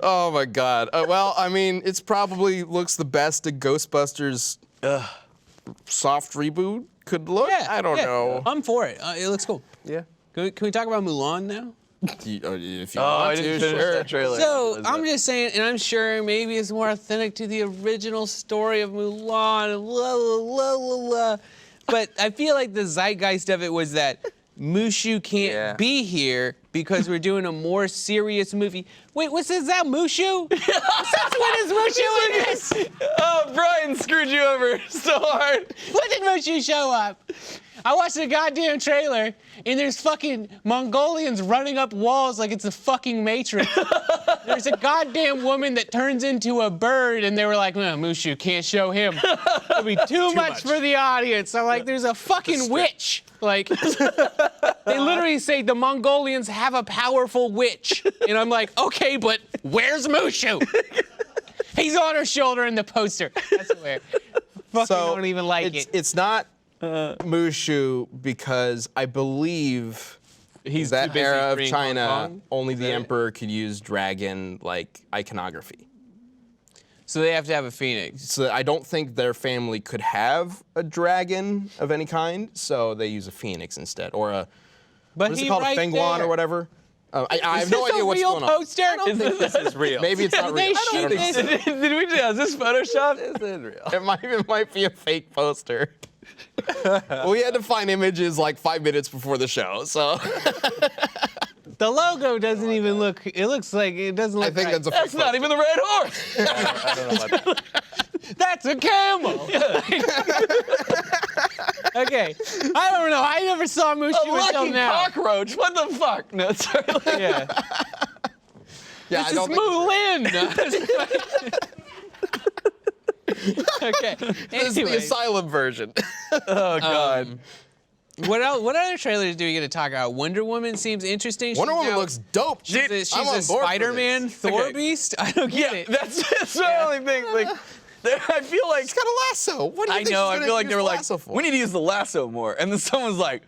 Oh my God. Well, I mean, it's probably looks the best a Ghostbusters soft reboot could look. Yeah, I don't know. I'm for it. It looks cool. Yeah. Can we talk about Mulan now? If you Oh, I want didn't to, finish sure. that trailer. So I'm just saying, and I'm sure maybe it's more authentic to the original story of Mulan. Blah, blah, blah, blah, blah. But I feel like the zeitgeist of it was that Mushu can't be here because we're doing a more serious movie. Wait, is that Mushu? Since when is Mushu in this? Oh, Brian screwed you over so hard. When did Mushu show up? I watched the goddamn trailer, and there's fucking Mongolians running up walls like it's the fucking Matrix. There's a goddamn woman that turns into a bird, and they were like, no, Mushu, can't show him. It'll be too much for the audience. I'm like, there's a fucking witch. Like, they literally say the Mongolians have a powerful witch. And I'm like, okay, but where's Mushu? He's on her shoulder in the poster. That's where. Fucking don't even like it. It's not Mushu because I believe He's that too busy era of freeing China, Hong Kong? only the that it? emperor could use dragon like iconography. So they have to have a phoenix. So I don't think their family could have a dragon of any kind, so they use a phoenix instead, or a But what is he it called, right a fengguan there. or whatever. I have no Is this idea a what's real going on. poster? I don't think this is real. Maybe it's not Did they real. I shoot don't know. this? Did we do? Is this Photoshop? This is real. It might be a fake poster. We had to find images like 5 minutes before the show, so The logo doesn't even look. It looks like it doesn't look. I think right. that's a fake That's not even the red horse. I don't know about that. That's a camel. Okay, I don't know. I never saw Mushu A until lucky now. cockroach. What the fuck? No, sorry. Yeah, yeah, this I is don't think Mulan. Okay. this is the Anyway, asylum version. Oh god. what else? What other trailers do we get to talk about? Wonder Woman seems interesting. Wonder She's Woman now- looks dope. She's I'm on a board for Spider-Man this. Thor Okay. beast. I don't get it. That's the only thing. Like, I feel like She's got a lasso. What do you I think know. she's I gonna feel like use they were the like, lasso for? we need to use the lasso more, and then someone's like,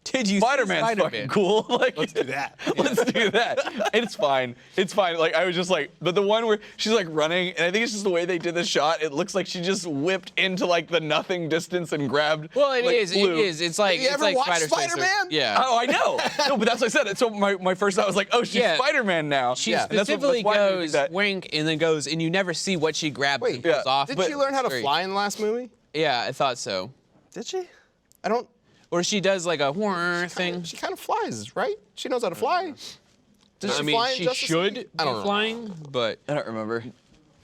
Did you see Spider-Man's Spider-Man? fucking cool. Like, Let's do that. Let's do that. It's fine. It's fine. Like, I was just like, but the one where she's like running, and I think it's just the way they did the shot. It looks like she just whipped into like the nothing distance and grabbed. Well, it like, is. flew. It is. It's like You it's ever like watch Spider-Man. Spider-Man? Yeah. Oh, I know. No, but that's what I said. So my first thought was like, oh, she's Yeah. Spider-Man now. She And that's specifically why I knew goes that. wink and then goes, and you never see what she grabs and Wait, pulls off. did but she learn how to it's great. fly in the last movie? Yeah, I thought so. Did she? I don't. Or she does like a whir thing. She kind of flies, right? She knows how to fly. Does I she mean, fly in she Justice should League? be I don't know. flying, but I don't remember.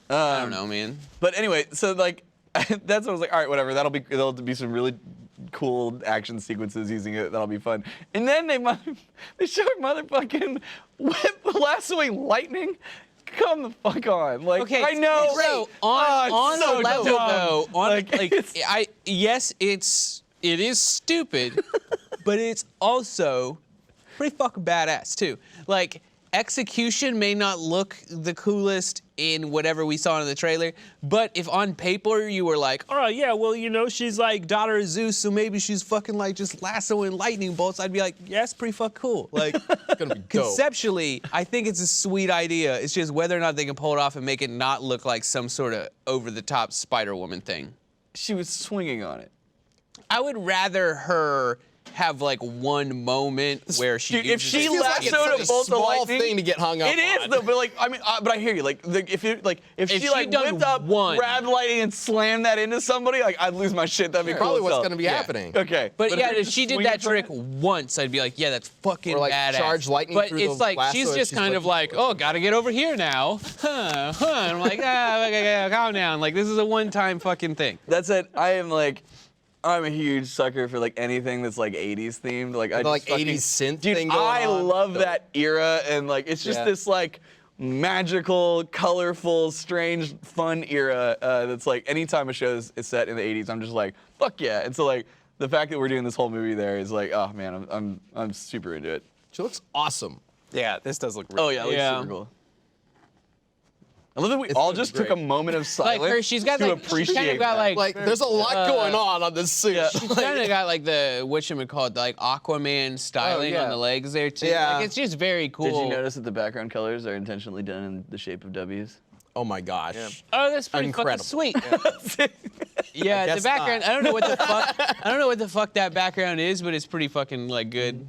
I don't know, man. But anyway, so like, that's what I was like, all right, whatever. There'll be some really cool action sequences using it. That'll be fun. And then they show motherfucking whip lassoing lightning. Come the fuck on. Like, Okay, I know. So Oh, on it's so the level dumb. though, on like it's- it is stupid, but it's also pretty fucking badass too. Like execution may not look the coolest in whatever we saw in the trailer, but if on paper you were like, oh yeah, well you know she's like daughter of Zeus, so maybe she's fucking like just lassoing lightning bolts, I'd be like, yeah, that's pretty fucking cool. Like It's gonna be dope. conceptually, I think it's a sweet idea. It's just whether or not they can pull it off and make it not look like some sort of over-the-top Spider-Woman thing. She was swinging on it. I would rather her have like one moment where she Dude, if uses she it. Feels like it's lassoed such a a bolt of small lightning, thing to get hung up It is on. though, but like I mean, but I hear you. Like if she she'd done whipped up, one- grabbed lightning, and slammed that into somebody, like I'd lose my shit. That'd be cool. Probably as what's hell. going to be happening. Okay, But yeah, if if she did swing that it from trick it- once, I'd be like, yeah, that's fucking Or, like, badass. charge lightning but through it's the like lasso she's if just she's kind of like, oh, gotta get over here now. Huh, huh. And I'm like, okay, calm down. Like this is a one-time fucking thing. That's it. I'm a huge sucker for like anything that's like 80s themed. Like I The, like, just fucking- 80s synth Dude, thing going I on. love that era, and like it's just Yeah. this like magical, colorful, strange, fun era. That's like anytime a show is set in the 80s, I'm just like, fuck yeah. And so like the fact that we're doing this whole movie there is like, oh man, I'm super into it. She looks awesome. Yeah, this does look really Oh yeah, it looks Yeah. super cool. I love that we It's all gonna be just took a great. moment of silence Like her, she's got to like, she's appreciate kind of got that. like Like, there's a lot going on this suit. yeah. She's kind of got like the whatchamacallit, the, like Aquaman styling yeah. on the legs there too. Yeah. Like, it's just very cool. Did you notice that the background colors are intentionally done in the shape of W's? Oh my gosh. Oh, that's pretty Incredible. fucking sweet. Yeah, the guess background. not. I don't know what the fuck. I don't know what the fuck that background is, but it's pretty fucking like good.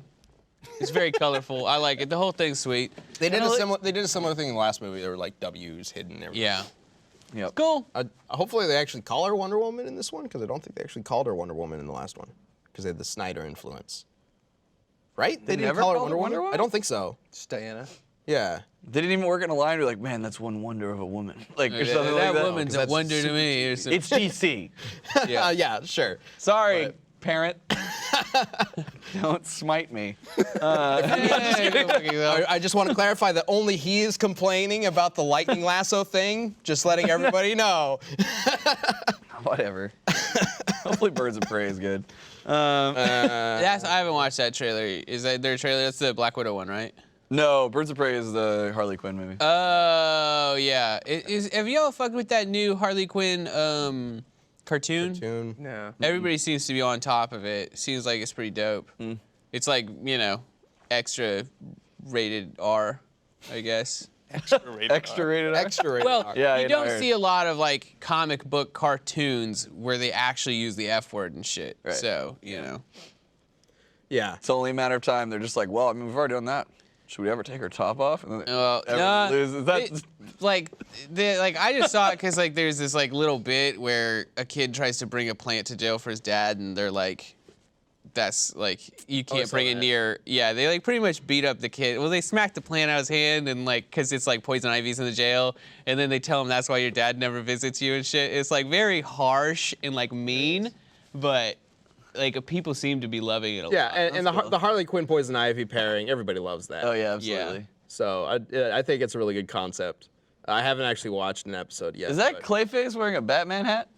It's very colorful. I like it. The whole thing's sweet. They did a similar thing in the last movie. There were like W's hidden and everything. Yeah. Yep. Cool. Hopefully they actually call her Wonder Woman in this one, because I don't think they actually called her Wonder Woman in the last one, because they had the Snyder influence. Right? They didn't never call her called her Wonder Wonder Woman? Woman? I don't think so. Just Diana. Yeah. They didn't even work in a line. We're like, man, that's one wonder of a woman. Like, or That, something like that. woman's a that's wonder to me. Or something. It's GC. Yeah, sure. Sorry, But- parent. Don't smite me. I just want to clarify that only he is complaining about the lightning lasso thing. Just letting everybody know. Whatever. Hopefully Birds of Prey is good. I haven't watched that trailer. Is that their trailer? That's the Black Widow one, right? No, Birds of Prey is the Harley Quinn movie. Oh yeah. Have y'all fucked with that new Harley Quinn cartoon? Tune. No. Everybody seems to be on top of it. Seems like it's pretty dope. It's like, extra rated R, I guess. Extra rated R. Extra rated Well, R. Yeah, you I don't know. see a lot of like comic book cartoons where they actually use the F word and shit. Right. So, Yeah. It's only a matter of time. They're just like, well, I mean, we've already done that. Should we ever take her top off? And then everyone loses. I just saw it because like there's this like little bit where a kid tries to bring a plant to jail for his dad, and they're like, that's like you can't saw bring it that. near. Yeah, they like pretty much beat up the kid. Well, they smacked the plant out of his hand, and like because it's like poison ivy's in the jail, and then they tell him that's why your dad never visits you and shit. It's like very harsh and like mean, but like people seem to be loving it a Yeah, lot. and the Harley Quinn Poison Ivy pairing, everybody loves that. Oh yeah, absolutely. So I think it's a really good concept. I haven't actually watched an episode yet. Is that but- Clayface wearing a Batman hat?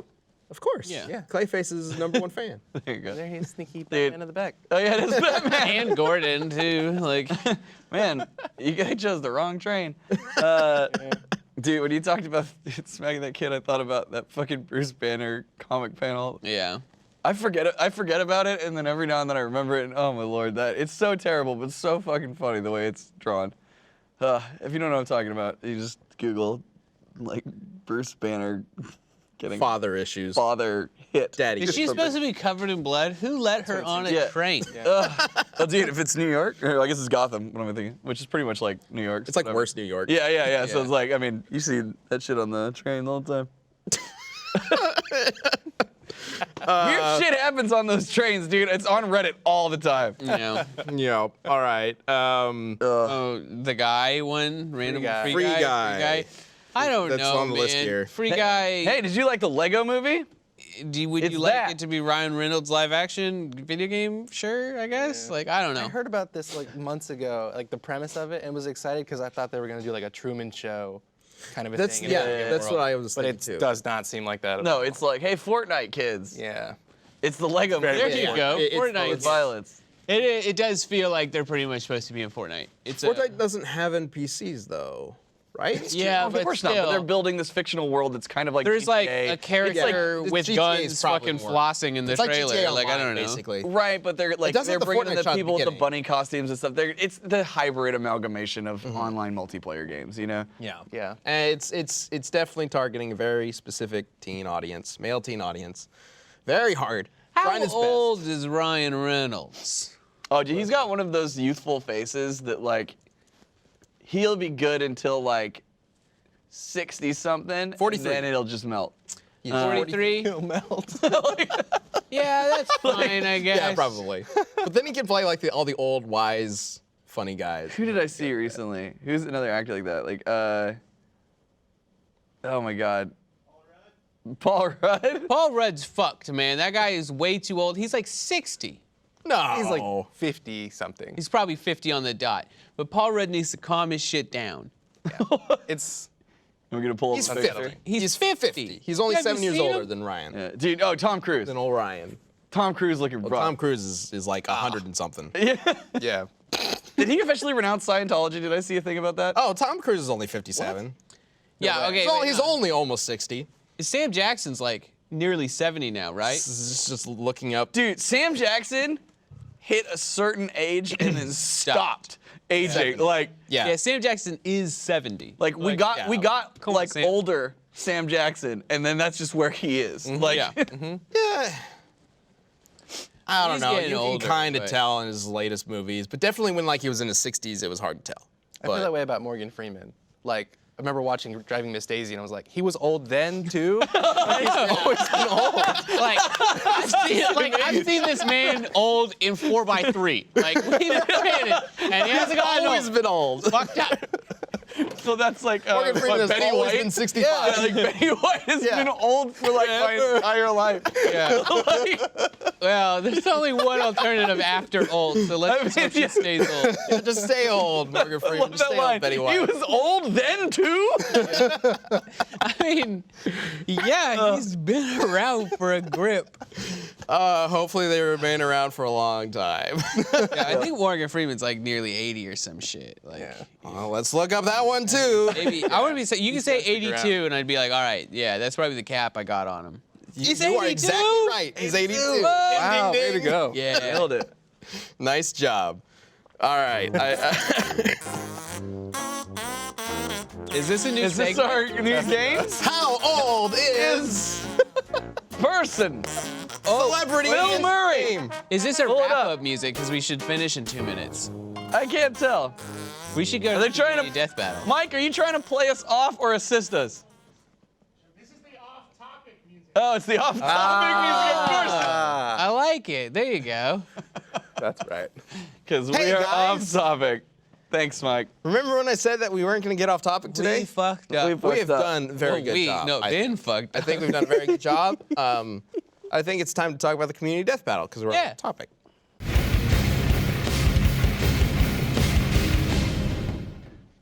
Of course. Yeah. Yeah. Clayface is his #1 fan. There you go. There he's sneaky Dude. Batman in the back. Oh yeah, it is Batman. and Gordon too. Like, Man, you guys chose the wrong train. Dude, when you talked about smacking that kid, I thought about that fucking Bruce Banner comic panel. yeah. I forget about it, and then every now and then I remember it, and oh my lord, it's so terrible, but so fucking funny the way it's drawn. If you don't know what I'm talking about, you just Google, like, Bruce Banner getting Father issues. father hit. Daddy. Is she supposed to be covered in blood? Who let her on a Yeah. train? Oh, dude, if it's New York, or I guess it's Gotham, what am I thinking? Which is pretty much like New York. It's like whatever. worse New York. Yeah. So Yeah. it's like, I mean, you see that shit on the train the whole time. Weird shit happens on those trains, dude. It's on Reddit all the time. Yeah. Yeah. All right. Oh, the guy one, random guy. Free Free guy. guy. I don't That's know, on the man. list here. Free guy. Hey, did you like the Lego movie? Would it's you like that. it to be Ryan Reynolds live action video game? Sure, I guess. Like, I don't know. I heard about this like months ago, like the premise of it, and was excited because I thought they were gonna do like a Truman Show kind of a That's thing. yeah. in the real That's world. what I was But thinking it too. does not seem like that. At No, all. it's like, hey, Fortnite kids. Yeah. It's the Lego movie. there yeah. you go. It's Fortnite. With violence. It does feel like they're pretty much supposed to be in Fortnite. It's Fortnite doesn't have NPCs though, right? yeah, Of but course still, not, but they're building this fictional world that's kind of like there's GTA. like a character It's with GTA is guns probably fucking more. flossing in the It's like trailer. GTA Like, I Online, don't know. basically. Right, but they're like does they're have the bringing in Fortnite the shot at the people with the beginning. bunny costumes and stuff. It's the hybrid amalgamation of online multiplayer games, you know? Yeah. Yeah. And it's definitely targeting a very specific teen audience, male teen audience. Very hard. How Ryan is best. old is Ryan Reynolds? Oh, dude, he's got one of those youthful faces that like he'll be good until like 60 something. 43. And then it'll just melt. 43? He'll melt. Yeah, that's fine, I guess. Yeah, probably. But then he can play like all the old, wise, funny guys. Who did I see recently? Who's another actor like that? Like, oh my God. Paul Rudd? Paul Rudd's fucked, man. That guy is way too old. He's like 60. No. He's like 50 something. He's probably 50 on the dot. But Paul Rudd needs to calm his shit down. It's We're gonna pull up He's a 50. picture. He's 50. He's only Have you 7 years seen older him? than Ryan. Yeah. Dude, oh, Tom Cruise. Than old Ryan. Tom Cruise looking rough. Tom Cruise is like 100 and something. yeah. Did he officially renounce Scientology? Did I see a thing about that? Oh, Tom Cruise is only 57. Yeah, okay. So wait, he's no. only almost 60. Sam Jackson's like nearly 70 now, right? This is just looking up. Dude, Sam Jackson hit a certain age and then stopped aging. Like, Yeah. Yeah, Sam Jackson is 70. we got Come on, like Sam. older Sam Jackson, and then that's just where he is. Like, Yeah. Yeah. I don't He's know. getting You older, can kind of but- tell in his latest movies, but definitely when like he was in his 60s, it was hard to tell. I feel that way about Morgan Freeman. Like, I remember watching Driving Miss Daisy, and I was like, he was old then too. He's always been old. Like, I've seen this man old in 4x3. Like, wait a minute. And he hasn't gotten Always old. been old. Fucked up. so that's like Morgan Freeman has Betty always White. been 65. Yeah, like Betty White has Yeah. been old for like my entire life. Yeah. Well, there's only one alternative after old, so let's just hope she stays old. Yeah, just stay old, Morgan Freeman. Love Just that stay line. old, Betty He White. was old then too. I mean, yeah, he's been around for a grip. Hopefully they remain around for a long time. Yeah, I think Morgan Freeman's like nearly 80 or some shit. Like, Well, let's look up that one too. maybe I would be. You can say 82, and I'd be like, all right, yeah, that's probably the cap I got on him. He's You are 82? exactly right. He's 82. Wow, Ding, way to ding. go. Yeah. Nailed it. Nice job. All right. Is this a new Is this segment? our new games? How old is Person. celebrity? Bill in Murray. Fame? Is this a Pull it wrap-up up. music? Because we should finish in 2 minutes. I can't tell. We should go Are to they the trying to community death battle. Mike, are you trying to play us off or assist us? This is the off-topic music. Oh, it's the off-topic music, of course. I like it. There you go. That's right. Because we Hey, are guys. off-topic. Thanks, Mike. Remember when I said that we weren't going to get off topic today? We fucked up. We've We have fucked up. done a very good job. No, I Ben fucked I up. think we've done a very good job. I think it's time to talk about the community death battle because we're Yeah. on topic.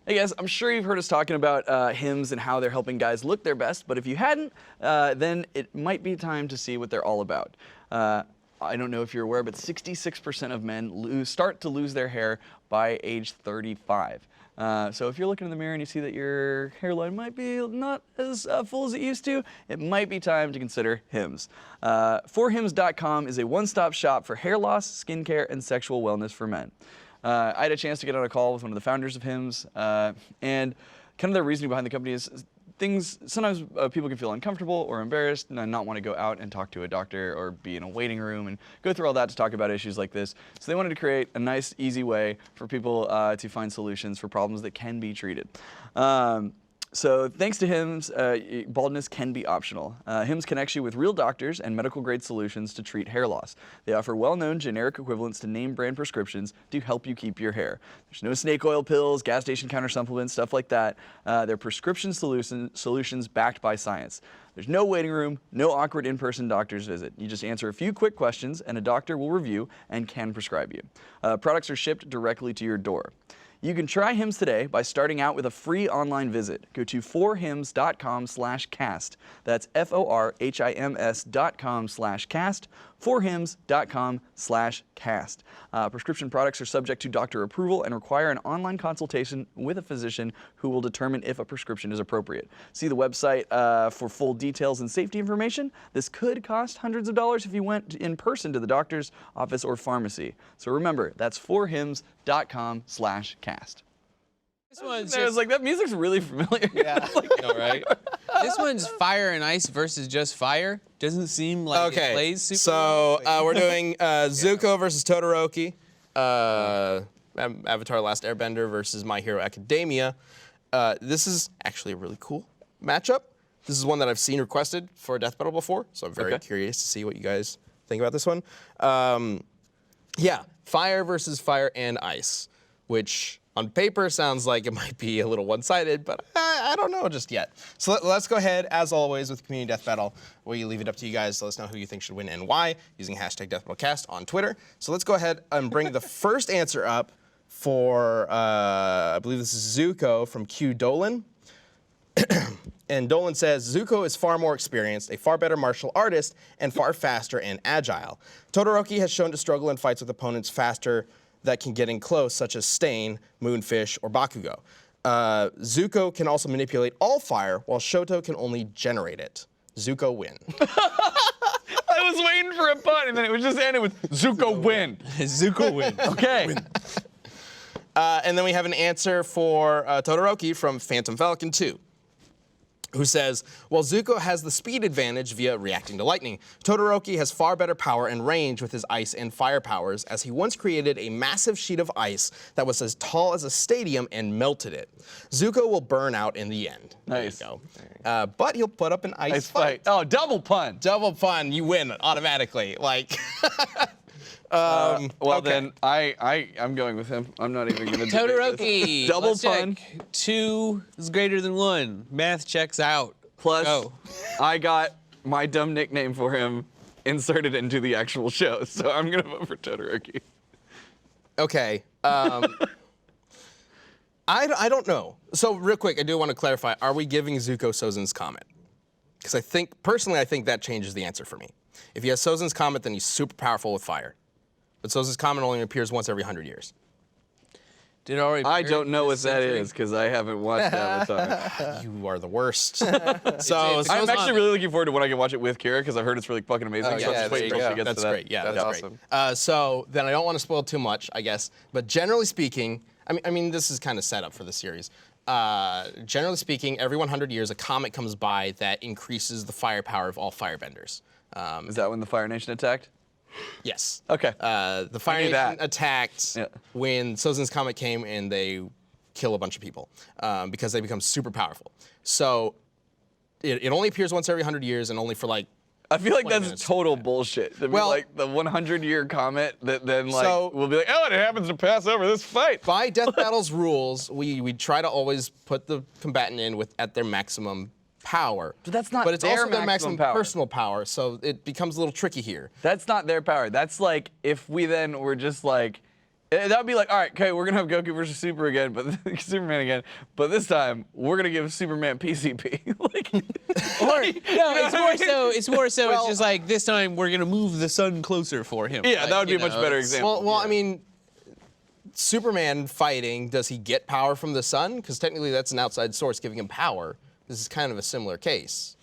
Hey guys, I'm sure you've heard us talking about hymns and how they're helping guys look their best, but if you hadn't, then it might be time to see what they're all about. I don't know if you're aware, but 66% of men start to lose their hair by age 35. So if you're looking in the mirror and you see that your hairline might be not as full as it used to, it might be time to consider Hims. 4hims.com is a one-stop shop for hair loss, skincare, and sexual wellness for men. I had a chance to get on a call with one of the founders of Hims, and kind of their reasoning behind the company is sometimes people can feel uncomfortable or embarrassed and not want to go out and talk to a doctor or be in a waiting room and go through all that to talk about issues like this. So they wanted to create a nice, easy way for people to find solutions for problems that can be treated. So thanks to Hims, baldness can be optional. Hims connects you with real doctors and medical-grade solutions to treat hair loss. They offer well-known generic equivalents to name-brand prescriptions to help you keep your hair. There's no snake oil pills, gas station counter supplements, stuff like that. They're prescription solutions backed by science. There's no waiting room, no awkward in-person doctor's visit. You just answer a few quick questions and a doctor will review and can prescribe you. Products are shipped directly to your door. You can try Hims today by starting out with a free online visit. Go to 4hims.com/cast. That's FORHIMS.com/cast. 4hims.com/cast. Prescription products are subject to doctor approval and require an online consultation with a physician who will determine if a prescription is appropriate. See the website for full details and safety information. This could cost hundreds of dollars if you went in person to the doctor's office or pharmacy. So remember, that's 4hims.com/cast. This one's I was just, like, that music's really familiar. Yeah. all right. This one's fire and ice versus just fire. Doesn't seem like it plays super well. So we're doing Zuko versus Todoroki, Avatar: Last Airbender versus My Hero Academia. This is actually a really cool matchup. This is one that I've seen requested for a Death Battle before, so I'm very curious to see what you guys think about this one. Yeah, fire versus fire and ice, which on paper sounds like it might be a little one-sided, but I don't know just yet. So let's go ahead, as always, with Community Death Battle. We leave it up to you guys to let us know who you think should win and why, using hashtag DeathBattleCast on Twitter. So let's go ahead and bring the first answer up for, I believe this is Zuko from Q Dolan. And Dolan says, Zuko is far more experienced, a far better martial artist, and far faster and agile. Todoroki has shown to struggle in fights with opponents faster that can get in close, such as Stain, Moonfish, or Bakugo. Zuko can also manipulate all fire, while Shoto can only generate it. Zuko win. I was waiting for a pun, and then it was just ended with Zuko win. Zuko win. Okay. And then we have an answer for Todoroki from Phantom Falcon 2. Who says, while Zuko has the speed advantage via reacting to lightning, Todoroki has far better power and range with his ice and fire powers, as he once created a massive sheet of ice that was as tall as a stadium and melted it. Zuko will burn out in the end. Nice. There you go. But he'll put up an ice fight. Oh, double pun. Double pun, you win automatically. Like. Then I'm going with him. I'm not even going to Todoroki. Double let's pun. check. 2 is greater than 1. Math checks out. Plus, Go. I got my dumb nickname for him inserted into the actual show, so I'm going to vote for Todoroki. Okay. I don't know. So real quick, I do want to clarify, are we giving Zuko Sozin's Comet? Because personally, I think that changes the answer for me. If he has Sozin's Comet, then he's super powerful with fire. But Sozin's Comet only appears once every 100 years. Did it already I appear don't know what this that century? is, because I haven't watched Avatar. You are the worst. So I'm actually really looking forward to when I can watch it with Kira, because I've heard it's really fucking amazing. Oh, so I'm yeah, just waiting there you until she go. gets That's to that. great. Yeah, That's great. awesome. So then I don't want to spoil too much, I guess. But generally speaking, I mean, this is kind of set up for the series. Generally speaking, every 100 years, a comet comes by that increases the firepower of all firebenders. Is that when the Fire Nation attacked? Yes. Okay. The Fire Nation that. attacked when Sozin's Comet came and they kill a bunch of people because they become super powerful. So it only appears once every 100 years and only for like. I feel like 20 that's minutes. total bullshit. To be Well- like the 100-year comet that then like So- will be like, oh, and it happens to pass over this fight. By Death Battle's rules, we try to always put the combatant in at their maximum power. But that's not But it's their also their maximum maximum power. personal power, so it becomes a little tricky here. That's not their power. That's like if we then were just like, that would be like, all right, okay, we're gonna have Goku versus Super again, but Superman again, but this time we're gonna give Superman PCP. Like, No, it's more so. Well- it's just like this time we're gonna move the sun closer for him. yeah, Like, that would be you a much know, better it's- example. Well, I mean, Superman fighting, does he get power from the sun? Because technically that's an outside source giving him power. This is kind of a similar case.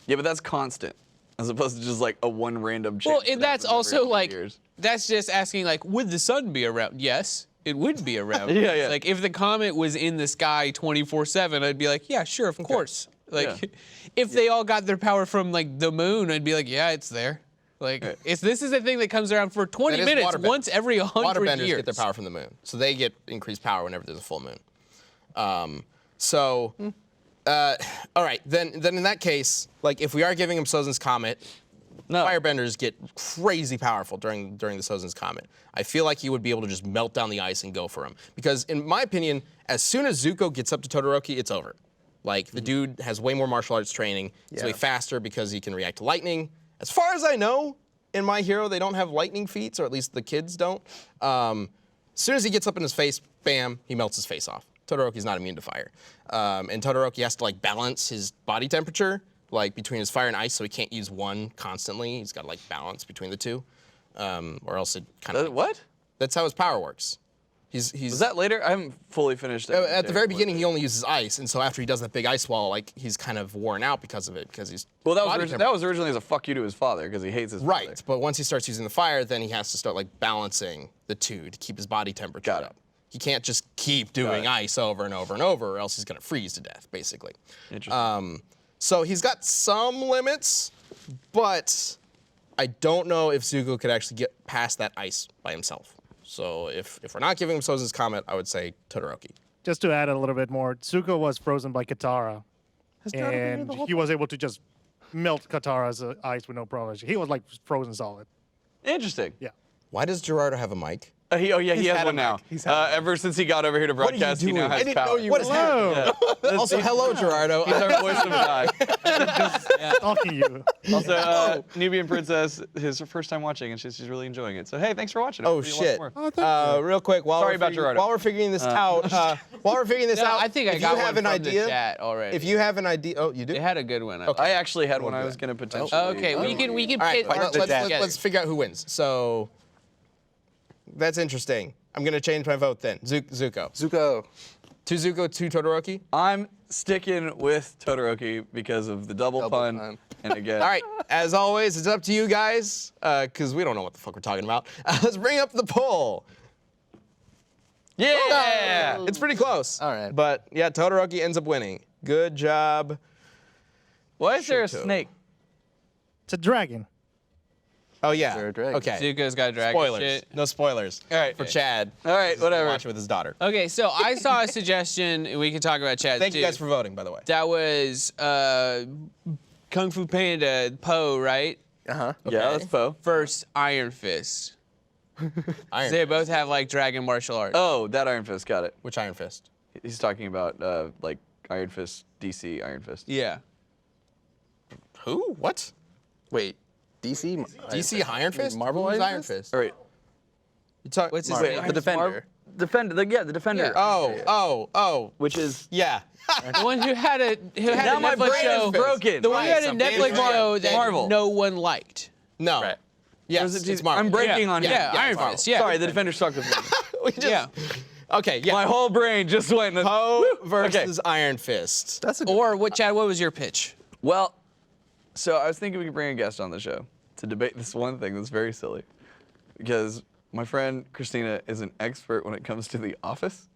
Yeah, but that's constant, as opposed to just like a one random change. Well, that and that's happens every also 100 like years. that's just asking like, would the sun be around? Yes, it would be around. Yeah, yeah. Like if the comet was in the sky 24/7, I'd be like, yeah, sure, of course. Like Yeah. if they all got their power from like the moon, I'd be like, yeah, it's there. Like this is a thing that comes around for 20 That is minutes waterbend- once every 100 Waterbenders years. get their power from the moon, so they get increased power whenever there's a full moon. All right, then in that case, like if we are giving him Sozin's Comet, No. firebenders get crazy powerful during the Sozin's Comet. I feel like he would be able to just melt down the ice and go for him. Because in my opinion, as soon as Zuko gets up to Todoroki, it's over. Like the dude has way more martial arts training. He's way faster because he can react to lightning. As far as I know, in My Hero, they don't have lightning feats, or at least the kids don't. As soon as he gets up in his face, bam, he melts his face off. Todoroki's not immune to fire. And Todoroki has to like balance his body temperature, like between his fire and ice, so he can't use one constantly. He's got to like balance between the two, or else it kind of. What? That's how his power works. He's Was that later? I haven't fully finished it. at the very beginning, he only uses ice, and so after he does that big ice wall, like he's kind of worn out because of it, because he's Well, that body was temperature- that was originally as a fuck you to his father because he hates his father. right. But once he starts using the fire, then he has to start like balancing the two to keep his body temperature Got it. up. he can't just keep doing ice over and over and over, or else he's gonna freeze to death, basically. Interesting. So he's got some limits, but I don't know if Zuko could actually get past that ice by himself. So if we're not giving him Sozin's Comet, I would say Todoroki. Just to add a little bit more, Zuko was frozen by Katara, and he was able to just melt Katara's ice with no problem. He was like frozen solid. Interesting. Yeah. Why does Gerardo have a mic? He has had one a now. mic. He's had Ever since he got over here to broadcast, he now has power. What is happening? Also, hello, Gerardo. He's our voice of God. Talking you. Also, Nubian Princess, his first time watching, and she's really enjoying it. So hey, thanks for watching. Oh Hopefully you watch shit! more. Real quick, Sorry about Gerardo. while we're figuring this out, No, I think I if got you have one an from idea, the chat already. if you have an idea, oh, you do. They had a good one. I actually had one I was going to potentially. Okay, we can All right, pit let's figure out who wins. So that's interesting. I'm gonna change my vote then. Zuko. Zuko. 2 Zuko, 2 Todoroki. I'm sticking with Todoroki because of the double pun. And again, All right, as always, it's up to you guys, because we don't know what the fuck we're talking about. Let's bring up the poll. yeah. It's pretty close. All right. But yeah, Todoroki ends up winning. Good job. Why is there a Shoto. snake? It's a dragon. Oh yeah. There are dragons. Okay. Zuko's got dragon Spoilers. shit. No spoilers. All right. For Chad. All right, whatever. Watch it with his daughter. Okay, so I saw a suggestion, and we can talk about Chad Thank too. you guys for voting, by the way. That was Kung Fu Panda Poe, right? Uh-huh. Yeah, that's Poe. First Iron Fist. Iron They Fist. both have like dragon martial arts. Oh, that Iron Fist. Got it. Which Iron Fist? He's talking about like Iron Fist, DC Iron Fist. Yeah. Who? What? Wait, DC? DC Iron Fist? Marvel Who's Iron Iron Fist? Fist? All right. You talk, What's his Marvel. name? The Defender. Defender. Yeah, the Defender. Yeah. Oh. Which is Yeah. The one who had a now my Netflix brain show. is broken. The one who had a Right, Netflix Marvel. show that Marvel. no one liked. No. Right. Yes, it's Marvel. I'm breaking on him. Yeah, Iron Marvel. Fist. Yeah. Sorry, the Defender stuck with me. We just- Yeah. Okay, yeah. My whole brain just went. Poe Woo! versus Iron Fist. That's a good Or what, Chad? What was your pitch? Well, so I was thinking we could bring a guest on the show to debate this one thing that's very silly, because my friend Christina is an expert when it comes to The Office.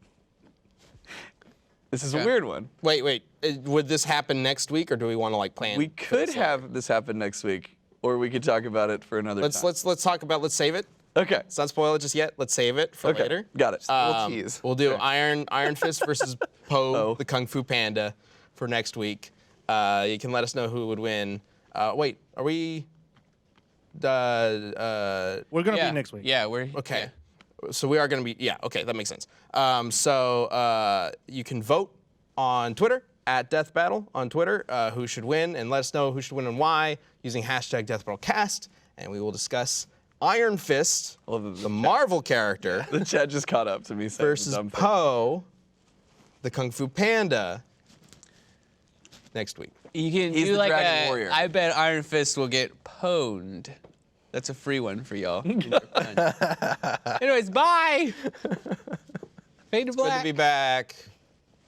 This is a Okay. weird one. Wait. Would this happen next week, or do we want to like plan? We for could this have this happen next week, or we could talk about it for another time. Let's talk about. Let's save it. Okay. Let's not spoil it just yet. Let's save it for Okay. later. Got it. We'll tease. We'll do Iron Fist versus Poe, Poe. the Kung Fu Panda, for next week. You can let us know who would win. Wait, are we? We're gonna Yeah. be next week. Yeah, we're Okay. yeah. So we are going to be, yeah, okay, that makes sense. So you can vote on Twitter, at Death Battle on Twitter, who should win, and let us know who should win and why using hashtag DeathBattleCast, and we will discuss Iron Fist, the Marvel character, The chat just caught up to me saying versus the dumb thing. Poe, the Kung Fu Panda, next week. You can He's do the like Dragon a. Warrior. I bet Iron Fist will get pwned. That's a free one for y'all. Anyways, bye. Fade to Good black. to be back.